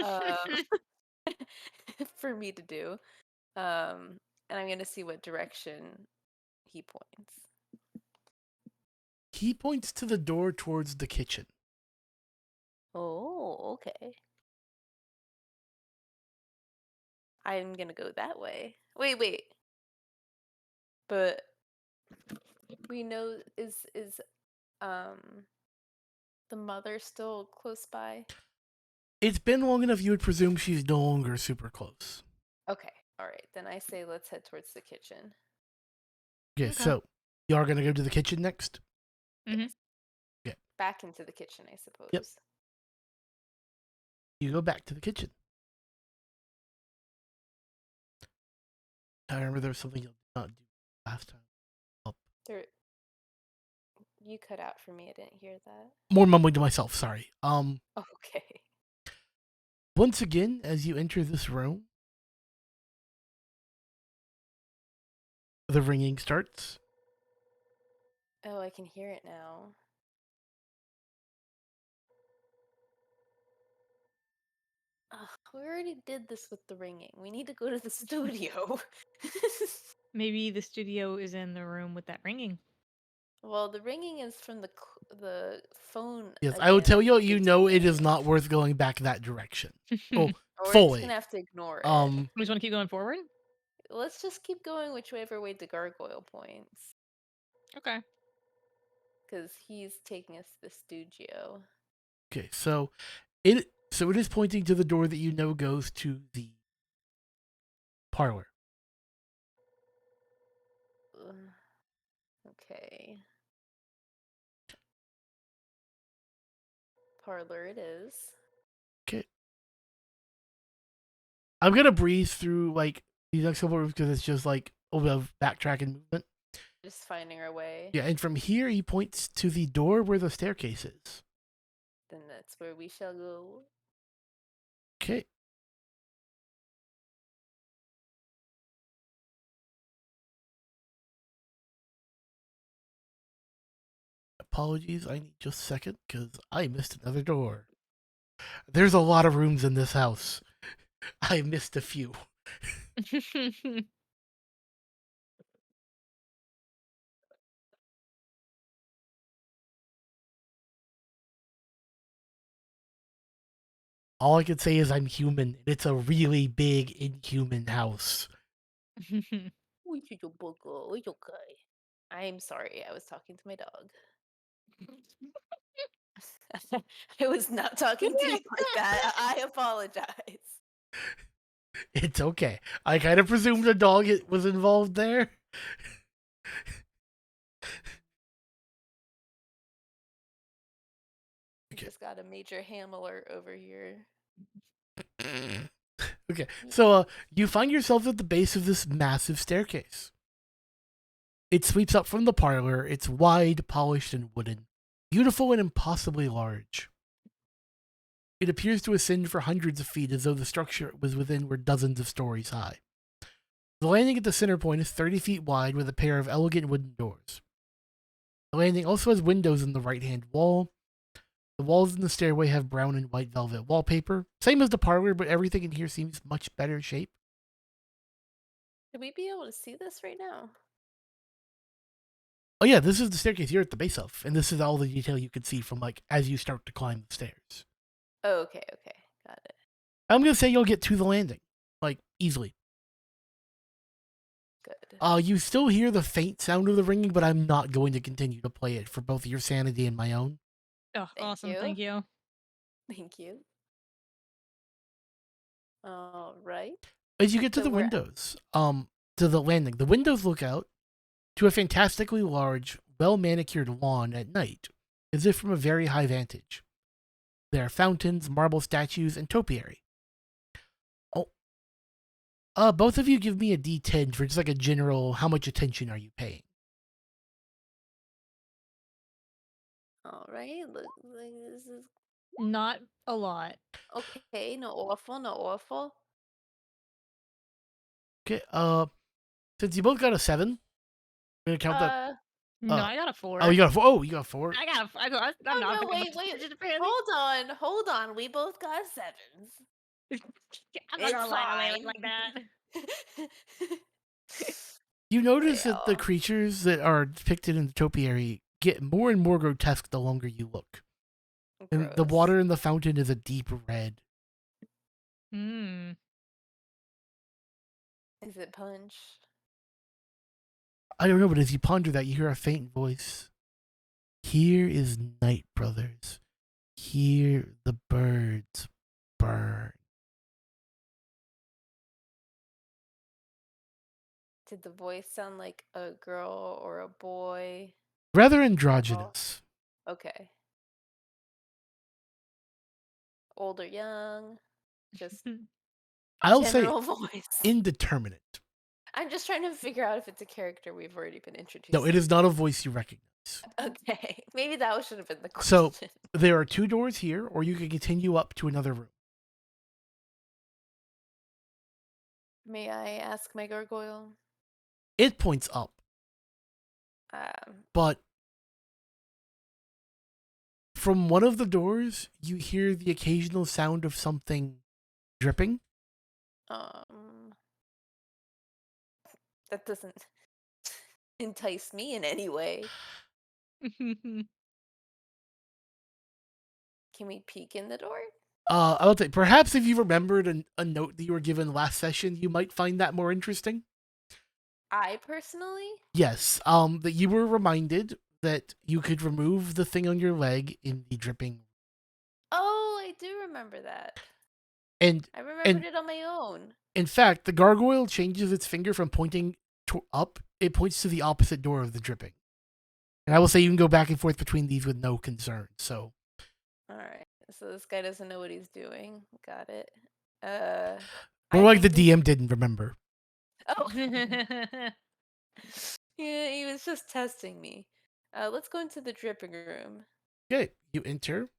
um, for me to do. And I'm gonna see what direction he points. He points to the door towards the kitchen. Oh, okay. I'm gonna go that way. Wait. But we know is the mother still close by? It's been long enough you would presume she's no longer super close. Okay. All right. Then I say let's head towards the kitchen. Okay, Okay. so you are going to go to the kitchen next? Mhm. Yes. Okay. Back into the kitchen, I suppose. Yep. You go back to the kitchen. I remember there was something you did not do last time. There. You cut out for me. I didn't hear that. More mumbling to myself, sorry. Okay. Once again, as you enter this room, the ringing starts. Oh, I can hear it now. Ugh, we already did this with the ringing. We need to go to the studio. Maybe the studio is in the room with that ringing. Well, the ringing is from the phone. Yes, I will tell you. again, You it's know it is ringing. not worth going back that direction. Oh, Or we're just fully. gonna have to ignore it. We just want to keep going forward? Let's just keep going whichever way the gargoyle points. Okay. Because he's taking us to the studio. Okay, so it is pointing to the door that you know goes to the parlor. Ugh. Okay. Parlor it is. Okay. I'm gonna breeze through like these next couple rooms because it's just like a bit of backtrack and movement. Just finding our way. Yeah, and from here he points to the door where the staircase is. Then that's where we shall go. Okay. Apologies, I need just a second because I missed another door. There's a lot of rooms in this house. I missed a few. All I can say is I'm human, and it's a really big, inhuman house. It's okay. I'm sorry, I was talking to my dog. I was not talking to you like that. I apologize. It's okay. I kind of presumed a dog was involved there. Okay. Just got a major ham alert over here. Okay, so you find yourself at the base of this massive staircase. It sweeps up from the parlor. It's wide, polished, and wooden, beautiful and impossibly large. It appears to ascend for hundreds of feet as though the structure it was within were dozens of stories high. The landing at the center point is 30 feet wide with a pair of elegant wooden doors. The landing also has windows in the right-hand wall. The walls in the stairway have brown and white velvet wallpaper, same as the parlor, but everything in here seems much better shape. Should we be able to see this right now? Oh yeah, this is the staircase you're at the base of, and this is all the detail you can see from like as you start to climb the stairs. Oh, okay, got it. I'm gonna say you'll get to the landing, like easily. Good. You still hear the faint sound of the ringing, but I'm not going to continue to play it for both your sanity and my own. Oh, Thank awesome. you. Thank you. Thank you. All right. As you get to So the we're- windows, to the landing, the windows look out to a fantastically large, well-manicured lawn at night, as if from a very high vantage. There are fountains, marble statues, and topiary. Both of you give me a D10 for just like a general, how much attention are you paying? All right. Look, this is Not a lot. okay. No awful. No awful. Okay, since you both got a 7, I'm gonna count that. No, I got a 4. Oh, you got a 4. Oh, you got 4. I got a. I'm not Oh no! picking Wait, up wait. attention, apparently. Hold on. We both got 7s. I'm not gonna It's lie away fine. like that. You notice that the Well, creatures that are depicted in the topiary get more and more grotesque the longer you look. And the gross. water in the fountain is a deep red. Hmm. Is it punch? I don't know, but as you ponder that, you hear a faint voice. Here is night, brothers. Hear the birds burn. Did the voice sound like a girl or a boy? Rather androgynous. Okay. Old or young? Just I'll say general voice. indeterminate. I'm just trying to figure out if it's a character we've already been introduced. No, it is not a voice you recognize. Okay, maybe that should have been the So- question. There are 2 doors here, or you can continue up to another room. May I ask my gargoyle? It points up, but from one of the doors, you hear the occasional sound of something dripping. That doesn't entice me in any way. Can we peek in the door? I would say perhaps if you remembered a note that you were given last session, you might find that more interesting. I personally? Yes. That you were reminded that you could remove the thing on your leg in the dripping. Oh, I do remember that. And I remembered it on my own. in fact, the gargoyle changes its finger from pointing up. It points to the opposite door of the dripping. And I will say you can go back and forth between these with no concern. So. All right. So this guy doesn't know what he's doing. Got it. More I like the think we- DM didn't remember. Oh. Yeah, he was just testing me. Let's go into the dripping room. Okay, you enter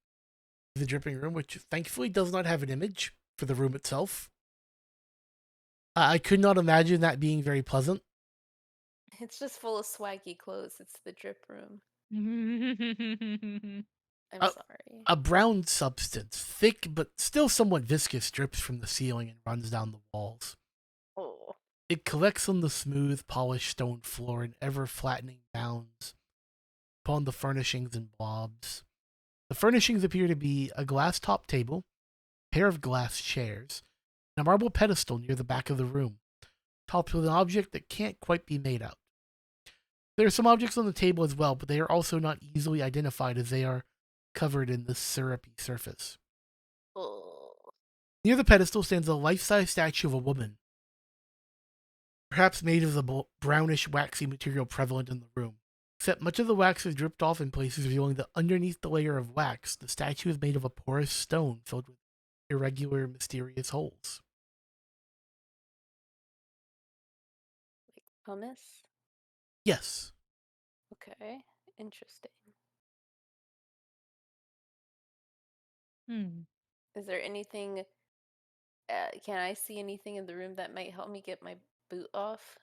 the dripping room, which thankfully does not have an image for the room itself. I could not imagine that being very pleasant. It's just full of swaggy clothes. It's the drip room. I'm sorry. A brown substance, thick but still somewhat viscous, drips from the ceiling and runs down the walls. Oh. It collects on the smooth, polished stone floor in ever-flattening mounds upon the furnishings and blobs. The furnishings appear to be a glass-top table, a pair of glass chairs, and a marble pedestal near the back of the room, topped with an object that can't quite be made out. There are some objects on the table as well, but they are also not easily identified as they are covered in this syrupy surface. Oh. Near the pedestal stands a life-size statue of a woman, perhaps made of the brownish, waxy material prevalent in the room. Except much of the wax has dripped off in places, revealing that underneath the layer of wax, the statue is made of a porous stone filled with irregular, mysterious holes. Like pumice? Yes. Okay. Interesting. Is there anything... can I see anything in the room that might help me get my boot off?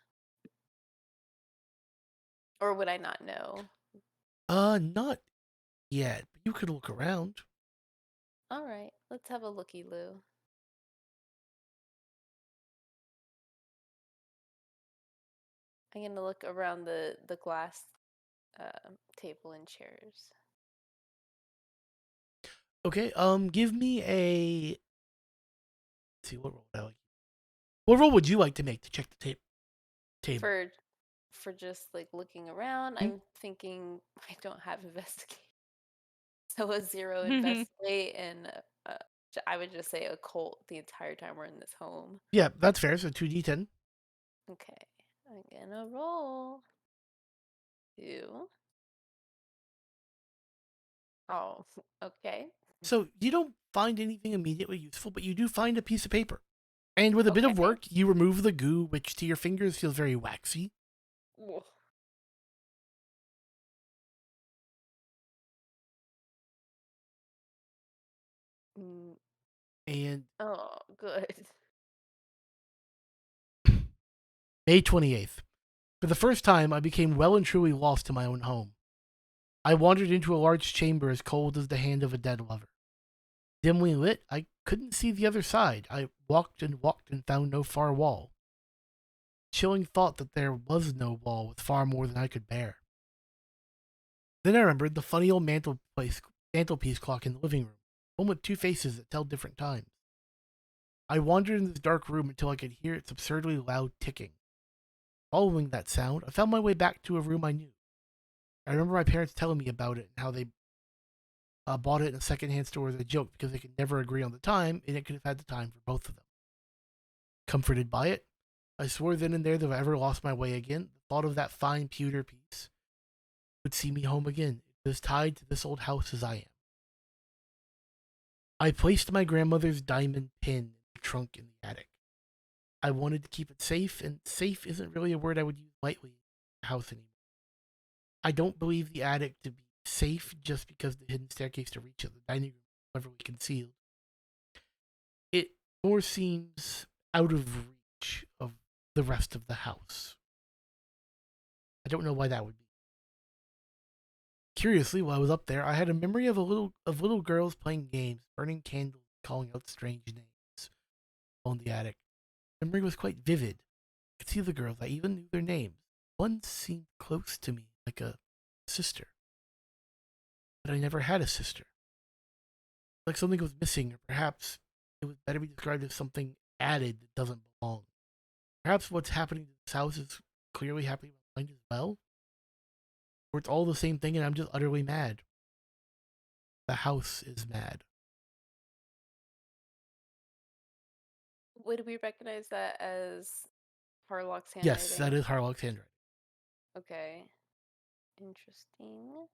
Or would I not know? Not yet, but you could look around. All right, let's have a looky-loo. I'm gonna look around the glass table and chairs. Okay, give me a... Let's see, what roll would I like? What roll would you like to make to check the table? For just like looking around, Hmm? I'm thinking I don't have investigate. So a 0 investigate and I would just say occult the entire time we're in this home. Yeah, that's fair, so 2d10. Okay, I'm gonna roll 2. Oh, okay. So you don't find anything immediately useful, but you do find a piece of paper. And with a bit of Okay. work, you remove the goo, which to your fingers feels very waxy. Ugh. Mm, And oh, good. May 28th. For the first time, I became well and truly lost to my own home. I wandered into a large chamber as cold as the hand of a dead lover. Dimly lit, I couldn't see the other side. I walked and found no far wall. Chilling thought that there was no wall was far more than I could bear. Then I remembered the funny old mantelpiece clock in the living room, one with 2 faces that tell different times. I wandered in this dark room until I could hear its absurdly loud ticking. Following that sound, I found my way back to a room I knew. I remember my parents telling me about it and how they bought it in a secondhand store as a joke because they could never agree on the time, and it could have had the time for both of them. Comforted by it, I swore then and there that if I ever lost my way again, the thought of that fine pewter piece would see me home again, as tied to this old house as I am. I placed my grandmother's diamond pin in the trunk in the attic. I wanted to keep it safe, and safe isn't really a word I would use lightly in the house anymore. I don't believe the attic to be safe just because the hidden staircase to reach it, the dining room, is cleverly concealed. It more seems out of reach of the rest of the house. I don't know why that would be. Curiously, while I was up there, I had a memory of little girls playing games, burning candles, calling out strange names on the attic. The memory was quite vivid. I could see the girls. I even knew their names. One seemed close to me, like a sister. but I never had a sister. Like something was missing, or perhaps it would better be described as something added that doesn't belong. Perhaps what's happening to this house is clearly happening to my mind as well. Or it's all the same thing and I'm just utterly mad. The house is mad. Would we recognize that as Harlock's handwriting? Yes, that is Harlock's handwriting. Okay. Interesting.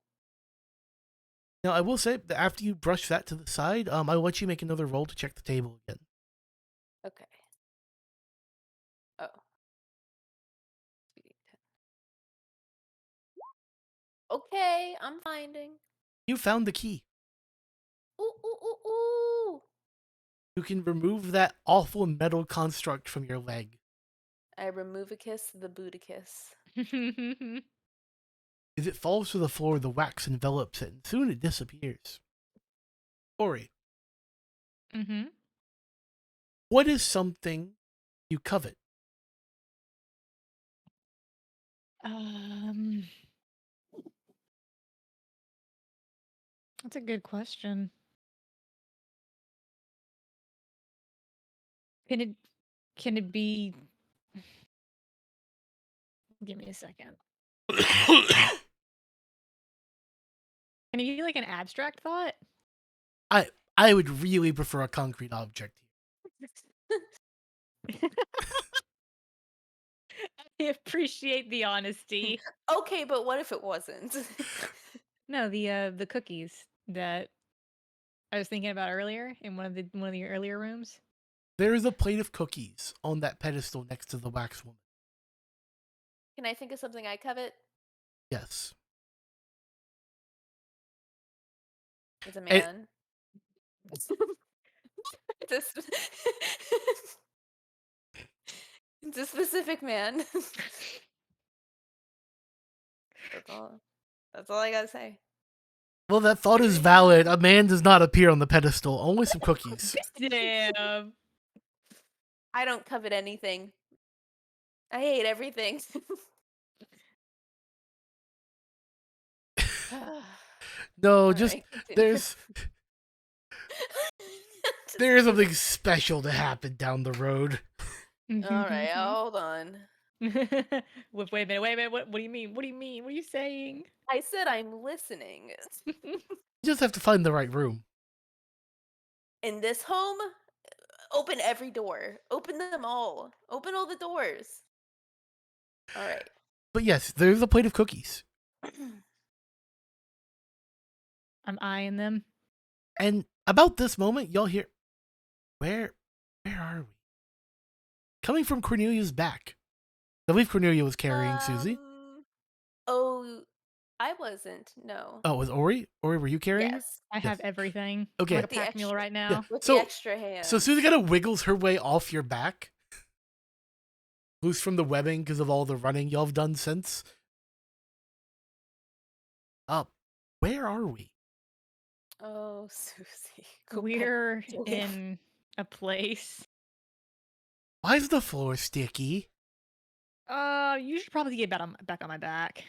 Now, I will say that after you brush that to the side, I'll let you make another roll to check the table again. Okay. Oh. Okay, I'm finding. You found the key. Ooh, ooh, ooh, ooh. You can remove that awful metal construct from your leg. I remove a kiss, the Buddha kiss. As it falls to the floor, the wax envelops it, and soon it disappears. Ori, Mm-hmm. what is something you covet? That's a good question. Can it be? Give me a second. Can it be like an abstract thought? I would really prefer a concrete object here. I appreciate the honesty. Okay, but what if it wasn't? No, the cookies that I was thinking about earlier in one of the earlier rooms. There is a plate of cookies on that pedestal next to the wax woman. Can I think of something I covet? Yes. It's a It- man. It's a it's a specific man. That's all I gotta say. Well, that thought is valid. A man does not appear on the pedestal, only some cookies. Damn. I don't covet anything. I hate everything. No, All just right, continue. there is something special to happen down the road. All right, hold on. Wait a minute. What do you mean? What do you mean? What are you saying? I said I'm listening. You just have to find the right room. In this home, open every door. Open them all. Open all the doors. All right. But yes, there's a plate of cookies. I'm eyeing them. And about this moment, y'all hear, where are we? Coming from Cornelia's back. I believe Cornelia was carrying Susie. Oh, I wasn't. No. Oh, was Ori? Ori, were you carrying her? Yes. I have everything. Okay. I'm like a The pack mule extra- right now. With So- the extra hands. So Susie kind of wiggles her way off your back. Loose from the webbing because of all the running y'all have done since. Where are we? Oh, Susie. Go back We're to life. in a place. Why is the floor sticky? You should probably get back on my back.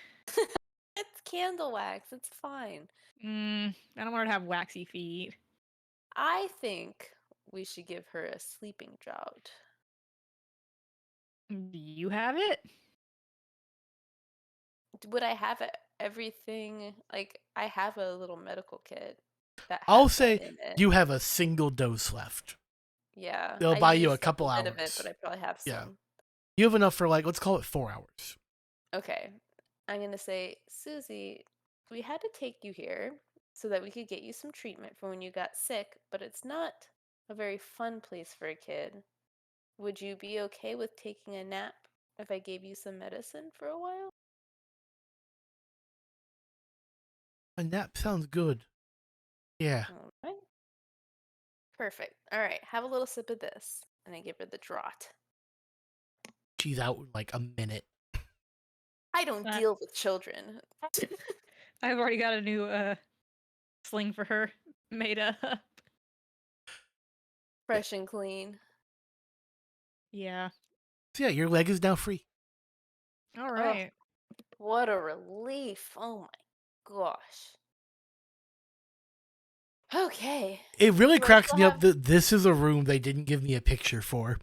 It's candle wax. It's fine. I don't want her to have waxy feet. I think we should give her a sleeping draught. Do you have it? Would I have everything? Like, I have a little medical kit that I'll has that say in it. you have a single dose left. Yeah. They'll I buy you a used couple bit of it, hours. but I probably have some. Yeah. You have enough for let's call it 4 hours. Okay. I'm going to say, Susie, we had to take you here so that we could get you some treatment for when you got sick, but it's not a very fun place for a kid. Would you be okay with taking a nap if I gave you some medicine for a while? A nap sounds good. Yeah. All right. Perfect. All right. Have a little sip of this. And I give her the draught. She's out in like a minute. I don't deal with children. I've already got a new sling for her made up. Fresh and clean. Yeah. So yeah, your leg is now free. All right. What a relief. Oh my gosh. Okay. It really Do I cracks still me up have- that this is a room they didn't give me a picture for.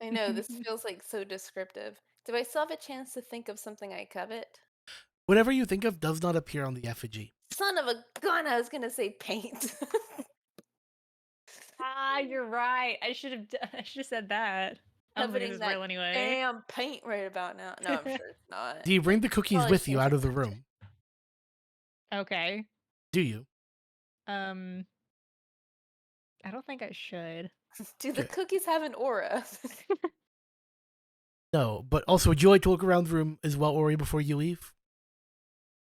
I know this feels like so descriptive. Do I still have a chance to think of something I covet? Whatever you think of does not appear on the effigy. Son of a gun! I was gonna say paint. You're right. I should have. I should have said that. I don't think this Coveting is that real anyway. damn paint right about now. No, I'm sure it's not. Do you bring the cookies Probably with you change out it of the after. room? Okay. Do you? I don't think I should. Do the Okay. cookies have an aura? No, but also, would you like to look around the room as well, Ori, before you leave?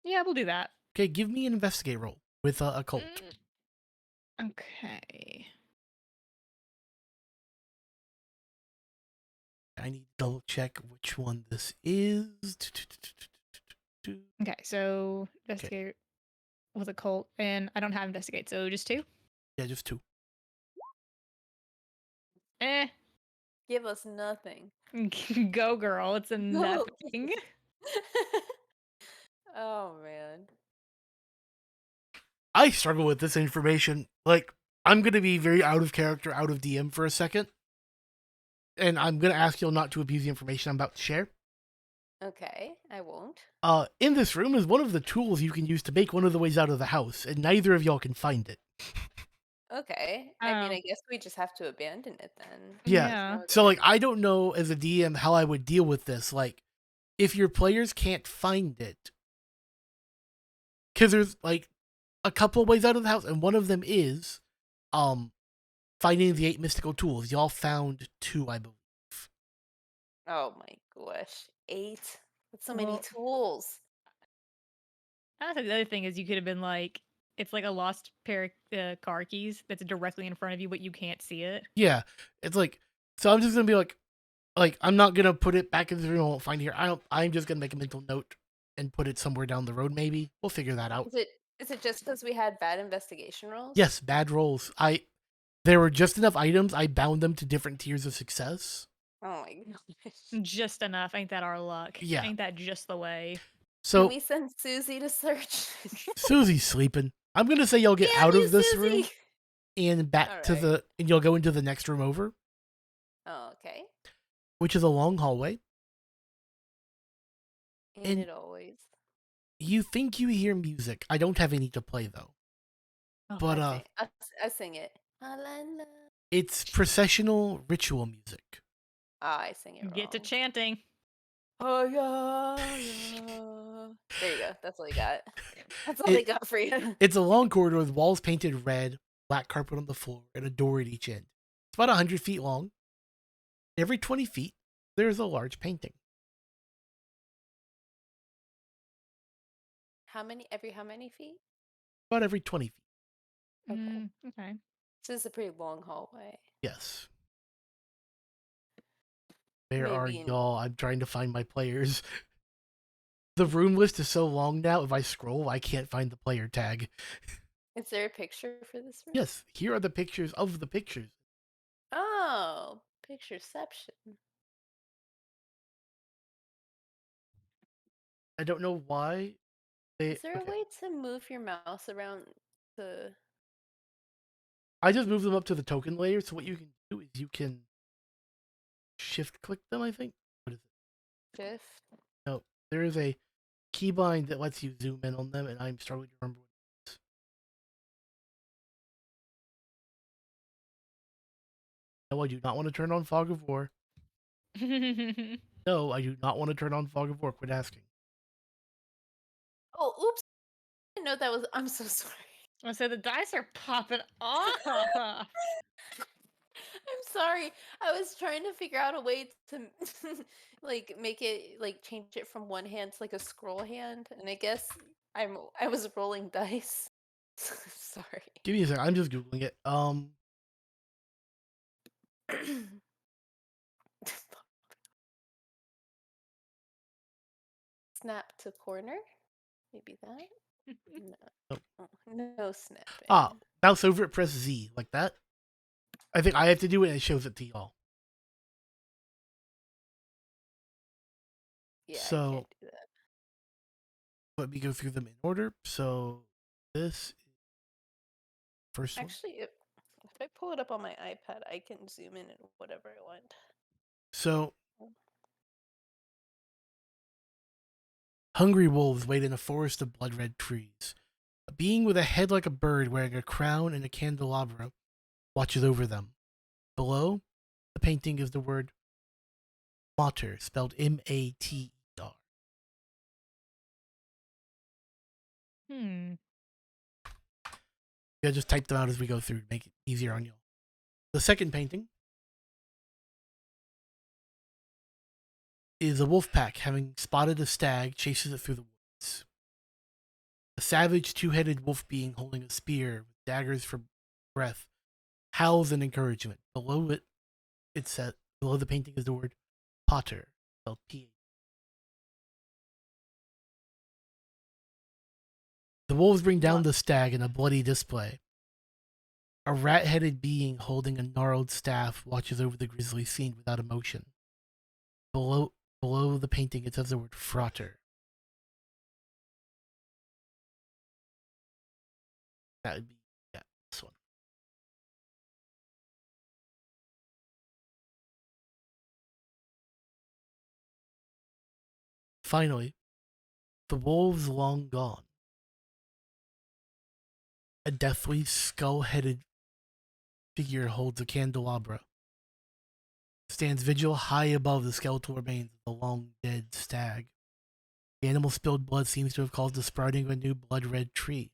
Yeah, we'll do that. Okay, give me an investigate roll with a cult. Okay. I need to double check which one this is. Okay, so investigate with a cult, and I don't have investigate, so just 2. Yeah, just 2. Give us nothing. Go girl, it's a nothing. Oh man. I struggle with this information. Like, I'm going to be very out of character, out of DM for a second. And I'm going to ask y'all not to abuse the information I'm about to share. Okay, I won't. In this room is one of the tools you can use to make one of the ways out of the house, and neither of y'all can find it. Okay. I mean, Oh. I guess we just have to abandon it then. Yeah. Yeah. So, like, I don't know as a DM how I would deal with this. Like, if your players can't find it, because there's, like, a couple of ways out of the house, and one of them is finding the 8 mystical tools. Y'all found 2, I believe. Oh my gosh. 8? That's so many Well- tools. I think the other thing is you could have been like, it's like a lost pair of car keys that's directly in front of you, but you can't see it. Yeah, it's like, so I'm just gonna be like I'm not gonna put it back in the room. I won't find it here. I'm just gonna make a mental note and put it somewhere down the road. Maybe we'll figure that out. Is it just because we had bad investigation rolls? Yes, bad rolls. There were just enough items. I bound them to different tiers of success. Oh my gosh. Just enough. Ain't that our luck? Yeah. Ain't that just the way? So Can we send Susie to search? Susie's sleeping. I'm gonna say y'all get Damn out you, of this Susie! room and back to Alright. and you'll go into the next room over, Oh, okay. which is a long hallway. And And- it always. You think you hear music. I don't have any to play though. Oh, But I sing it. All I love. it's processional ritual music. I sing it wrong. Get to chanting. Oh yeah. There you go. That's all you got. That's all It- they got for you. It's a long corridor with walls painted red, black carpet on the floor, and a door at each end. It's about 100 feet long. Every 20 feet, there's a large painting. How many feet? About every 20 feet. Okay. Okay. So this is a pretty long hallway. Yes. Where are Maybe in- y'all? I'm trying to find my players. The room list is so long now, if I scroll, I can't find the player tag. Is there a picture for this room? Yes, here are the pictures of the pictures. Oh, pictureception. I don't know why. Is there okay. a way to move your mouse around the? I just moved them up to the token layer, so what you can do is you can shift click them, I think. What is it? Shift? No, there is a keybind that lets you zoom in on them, and I'm struggling to remember what it is. No, I do not want to turn on Fog of War. No, I do not want to turn on Fog of War. Quit asking. Oh, oops! I didn't know that was. I'm so sorry. So the dice are popping off. I'm sorry. I was trying to figure out a way to like make it like change it from one hand to like a scroll hand, and I guess I was rolling dice. Sorry. Give me a second. I'm just googling it. Snap to corner. Maybe that. No. Nope. Oh, no snapping. Mouse over it, press Z like that. I think I have to do it, and it shows it to y'all. Yeah, I so- can't do that. Let me go through them in order. So this First one. Actually, if I pull it up on my iPad, I can zoom in and whatever I want. So, hungry wolves wait in a forest of blood-red trees. A being with a head like a bird wearing a crown and a candelabra watches over them. Below, the painting is the word mater, spelled M-A-T-E-R. Yeah, just type them out as we go through to make it easier on you. The second painting is a wolf pack having spotted a stag, chases it through the woods. A savage two-headed wolf being holding a spear with daggers for breath howls in encouragement. Below it says, below the painting is the word Potter, spelled P. The wolves bring down the stag in a bloody display. A rat-headed being holding a gnarled staff watches over the grisly scene without emotion. Below the painting, it says the word Frater. That would be, yeah, this one. Finally, the wolves long gone. A deathly, skull-headed figure holds a candelabra. Stands vigil high above the skeletal remains of the long-dead stag. The animal's spilled blood seems to have caused the sprouting of a new blood-red tree.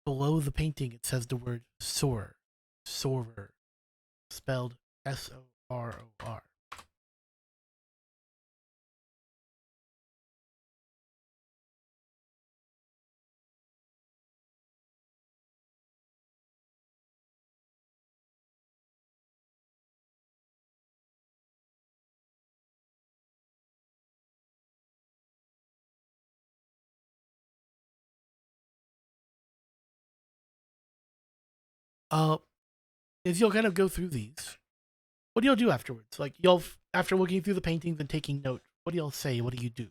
Below the painting, it says the word sorer, spelled S-O-R-O-R. As you'll kind of go through these, what do y'all do afterwards? Like, after looking through the paintings and taking note, what do y'all say? What do you do?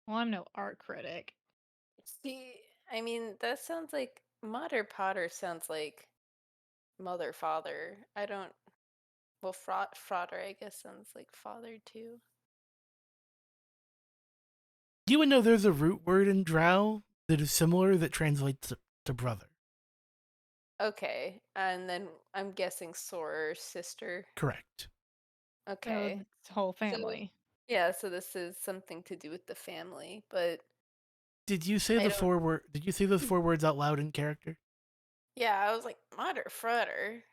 Well, I'm no art critic. See, I mean, that sounds like Mater Potter sounds like mother father. I don't. Well, Frater, I guess, sounds like father too. Do you know there's a root word in drow that is similar that translates to brother? Okay, and then I'm guessing Sor sister. Correct. Okay. It's whole family. Yeah, so this is something to do with the family, but Did you say I the don't. Did you say those 4 words out loud in character? Yeah, I was like, Mater Frater.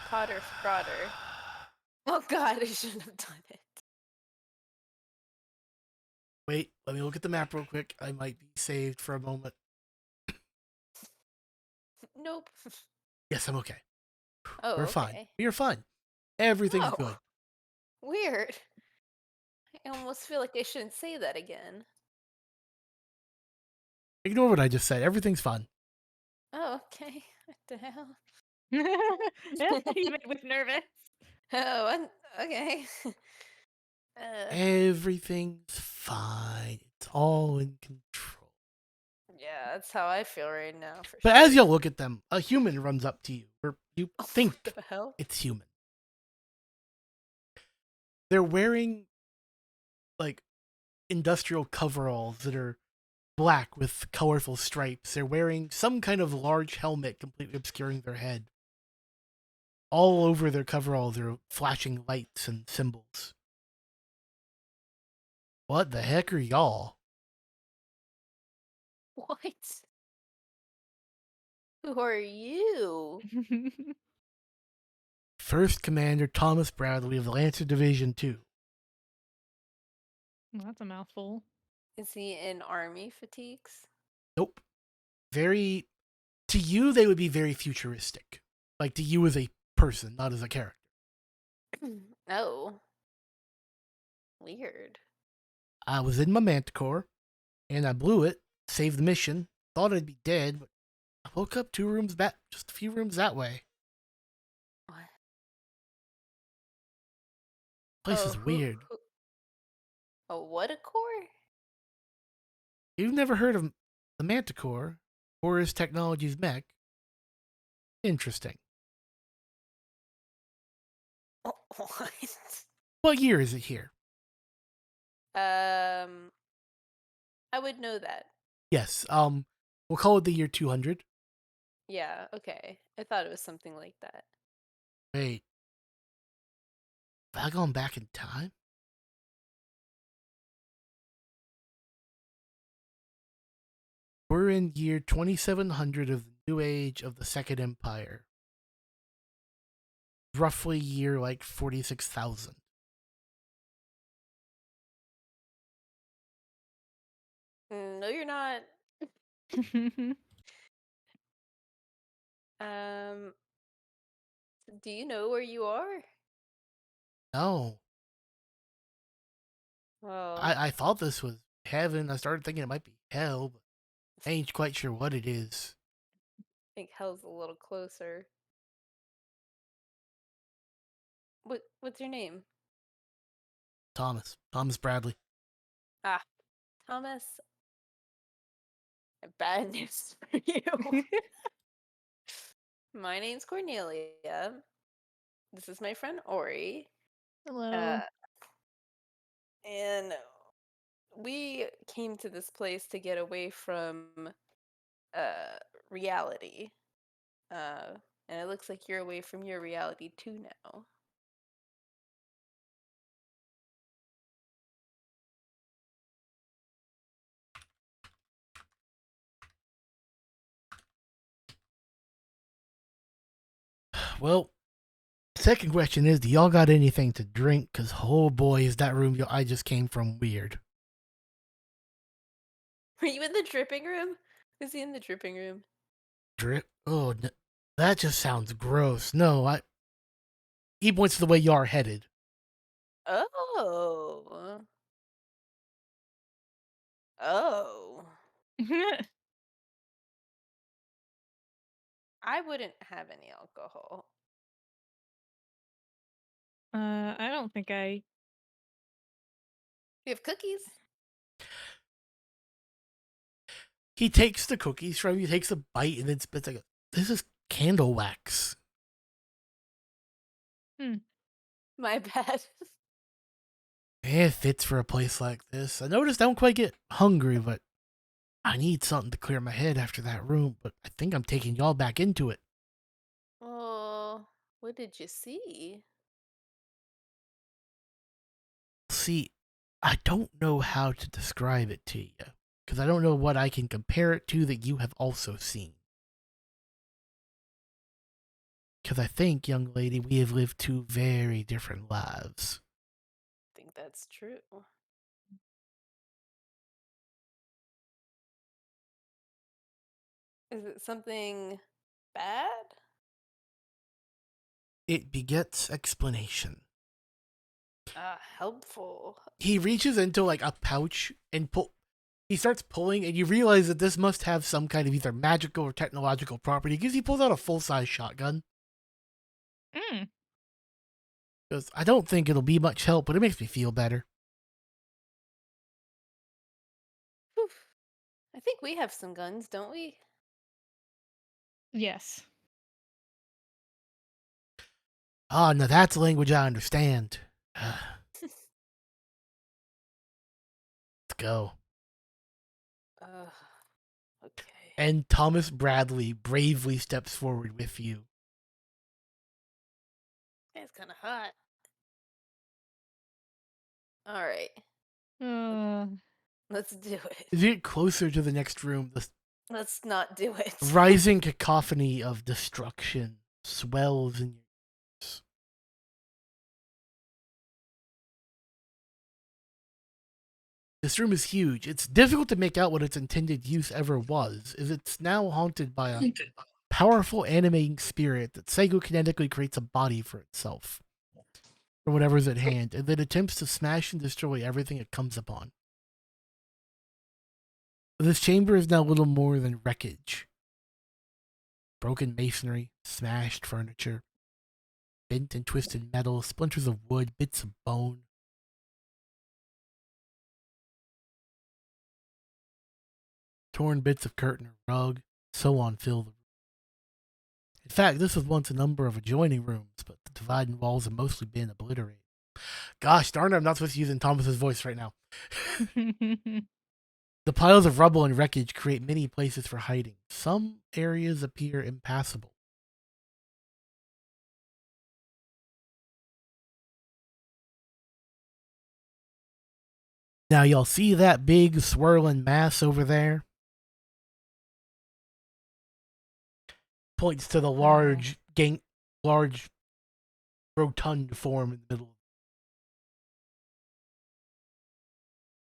Potter Frater. Oh god, I shouldn't have done it. Wait, let me look at the map real quick. I might be saved for a moment. Nope. Yes, I'm okay. Oh, We're fine. okay. We are fine. Everything's Oh, good. weird. I almost feel like I shouldn't say that again. Ignore what I just said. Everything's fine. Oh, okay. What the hell? You made me nervous. Oh, okay. Everything's fine. It's all in control. Yeah, that's how I feel right now, for But sure. as you look at them, a human runs up to you, or you think What the hell? it's human. They're wearing like industrial coveralls that are black with colorful stripes. They're wearing some kind of large helmet completely obscuring their head. All over their coveralls are flashing lights and symbols. What the heck are y'all? What? Who are you? First Commander Thomas Bradley of the Lancer Division 2. Well, that's a mouthful. Is he in army fatigues? Nope. To you, they would be very futuristic. Like to you as a person, not as a character. Oh. Weird. I was in my manticore, and I blew it, saved the mission, thought I'd be dead, but I woke up 2 rooms back, just a few rooms that way. Place is weird. Oh, what a core? You've never heard of the Manticore, Horus Technologies mech? Interesting. What? What year is it here? I would know that. Yes, we'll call it the year 200. Yeah, okay. I thought it was something like that. Wait. Have I gone back in time? We're in year 2700 of the New Age of the Second Empire. Roughly year like 46,000. No, you're not. Um, do you know where you are? No. Well, I thought this was heaven. I started thinking it might be hell, but I ain't quite sure what it is. I think hell's a little closer. What's your name? Thomas. Thomas Bradley. Ah, Thomas. I have bad news for you. My name's Cornelia. This is my friend Ori. Hello. Uh, and we came to this place to get away from uh reality. And it looks like you're away from your reality too now. Well, second question is, do y'all got anything to drink? Because, oh boy, is that room I just came from weird. Were you in the dripping room? Was he in the dripping room? Drip? Oh, that just sounds gross. No, he points to the way y'all are headed. Oh. Oh. I wouldn't have any alcohol. I don't think I. You have cookies? He takes the cookies from you, takes a bite, and then spits like, this is candle wax. My bad. It fits for a place like this. I noticed I don't quite get hungry, but I need something to clear my head after that room. But I think I'm taking y'all back into it. Oh, what did you see? See, I don't know how to describe it to you, because I don't know what I can compare it to that you have also seen. Because I think, young lady, we have lived two very different lives. I think that's true. Is it something bad? It begets explanation. Helpful. He reaches into like a pouch and he starts pulling, and you realize that this must have some kind of either magical or technological property because he pulls out a full-size shotgun. Because I don't think it'll be much help, but it makes me feel better. Whew. I think we have some guns, don't we? Yes. Oh, now that's a language I understand. Let's go. Okay. And Thomas Bradley bravely steps forward with you. It's kind of hot. All right. Let's do it. As you get closer to the next room, the Let's not do it. rising cacophony of destruction swells in your ears. This room is huge. It's difficult to make out what its intended use ever was, as it's now haunted by a powerful animating spirit that psychokinetically creates a body for itself, or whatever's at hand, and then attempts to smash and destroy everything it comes upon. This chamber is now little more than wreckage. Broken masonry, smashed furniture. bent and twisted metal, splinters of wood, bits of bone. Torn bits of curtain or rug, so on fill the room. In fact, this was once a number of adjoining rooms, but the dividing walls have mostly been obliterated. Gosh darn it, I'm not supposed to use Thomas's voice right now. The piles of rubble and wreckage create many places for hiding. Some areas appear impassable. Now, y'all see that big swirling mass over there? Points to the large rotund form in the middle.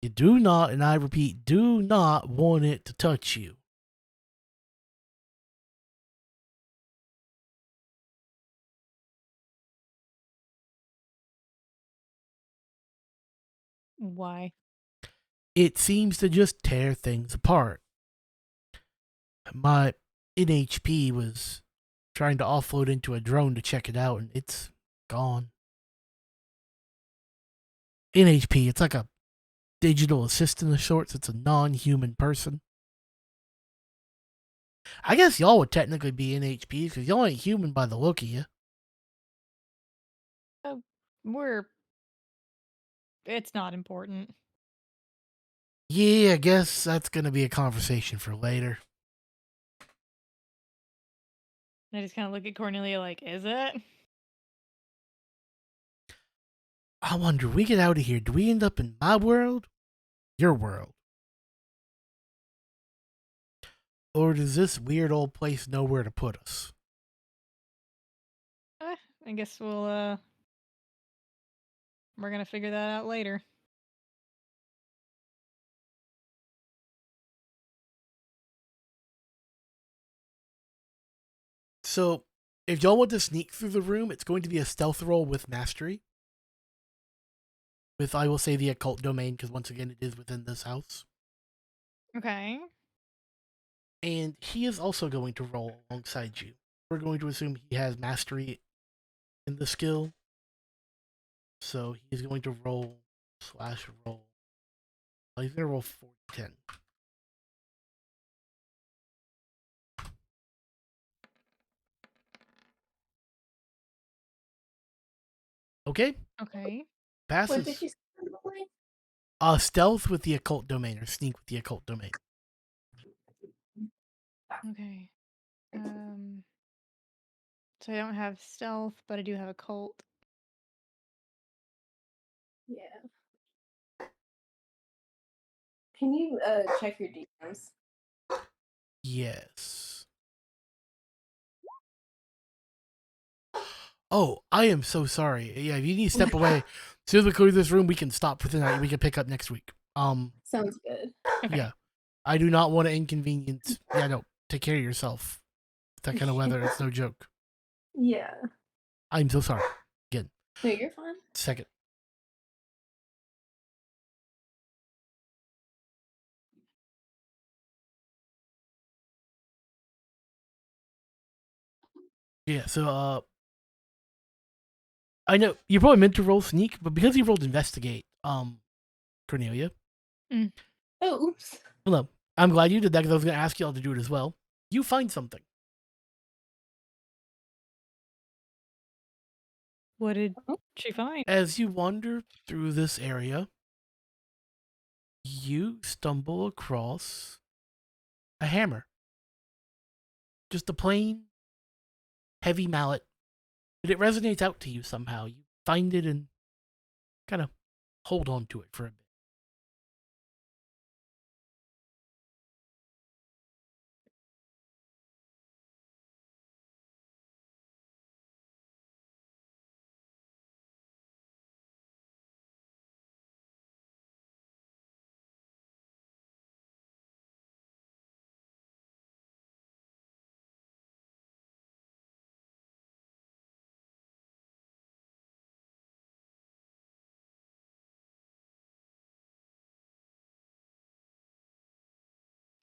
You do not, and I repeat, do not want it to touch you. Why? It seems to just tear things apart. My NHP was trying to offload into a drone to check it out, and it's gone. NHP, it's like a digital assistant of sorts. It's a non-human person. I guess y'all would technically be NHPs because y'all ain't human by the look of you. It's not important. Yeah, I guess that's gonna be a conversation for later. I just kind of look at Cornelia like, is it? I wonder, we get out of here, do we end up in my world? Your world? Or does this weird old place know where to put us? I guess we're gonna figure that out later. So, if y'all want to sneak through the room, it's going to be a stealth roll with mastery. With, I will say, the occult domain, because once again, it is within this house. Okay. And he is also going to roll alongside you. We're going to assume he has mastery in the skill. So he's going to roll /roll. He's going to roll 4d10. Okay. Okay. Passes. What did you say? Stealth with the occult domain, or sneak with the occult domain. Okay. So I don't have stealth, but I do have occult. Yeah. Can you check your DMs? Yes. Oh, I am so sorry. Yeah, if you need to step away, as soon as we clear this room, we can stop for tonight. We can pick up next week. Sounds good. Okay. Yeah. I do not want to inconvenience. Yeah, no. Take care of yourself. That kind of weather, it's no joke. Yeah. I'm so sorry. Again. No, you're fine. Second. Yeah, so I know you probably meant to roll sneak, but because you rolled investigate, Cornelia. Oh, oops. Hello. I'm glad you did that because I was gonna ask y'all to do it as well. You find something. What did she find? As you wander through this area, you stumble across a hammer. Just a plain, heavy mallet. But it resonates out to you somehow. You find it and kind of hold on to it for a bit.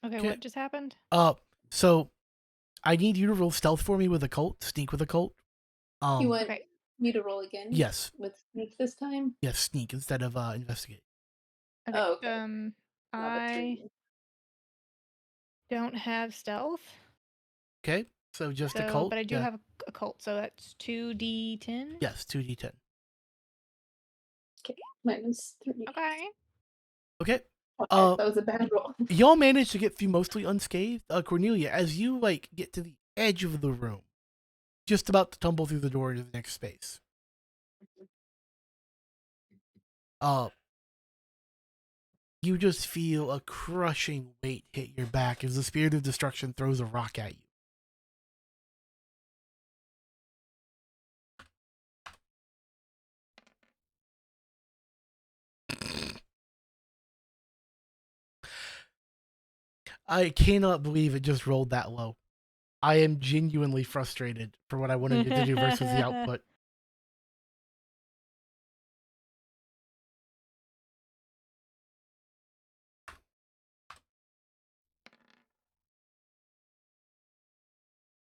Okay, what just happened? So I need you to roll stealth for me with occult, sneak with occult. You went Okay. me to roll again? Yes. With sneak this time? Yes, sneak instead of investigate. Okay. Oh, okay. I Not a 3. don't have stealth, Okay, so just a so cult. but I do Yeah. have a cult, so that's 2d10. Yes, 2d10. Okay, minus 3. Okay. Okay. Okay, that was a bad roll. Y'all managed to get through mostly unscathed. Cornelia, as you like get to the edge of the room, just about to tumble through the door into the next space. You just feel a crushing weight hit your back as the spirit of destruction throws a rock at you. I cannot believe it just rolled that low. I am genuinely frustrated for what I wanted it to do versus the output.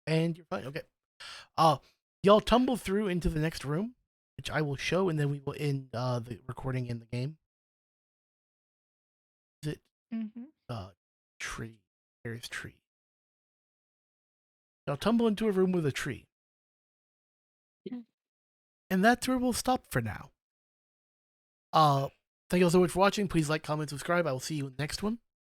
And you're fine. Okay. Y'all tumble through into the next room, which I will show, and then we will end the recording in the game. Is it tree? There's tree. Y'all tumble into a room with a tree. And that's where we'll stop for now. Thank you all so much for watching. Please like, comment, subscribe. I will see you in the next one.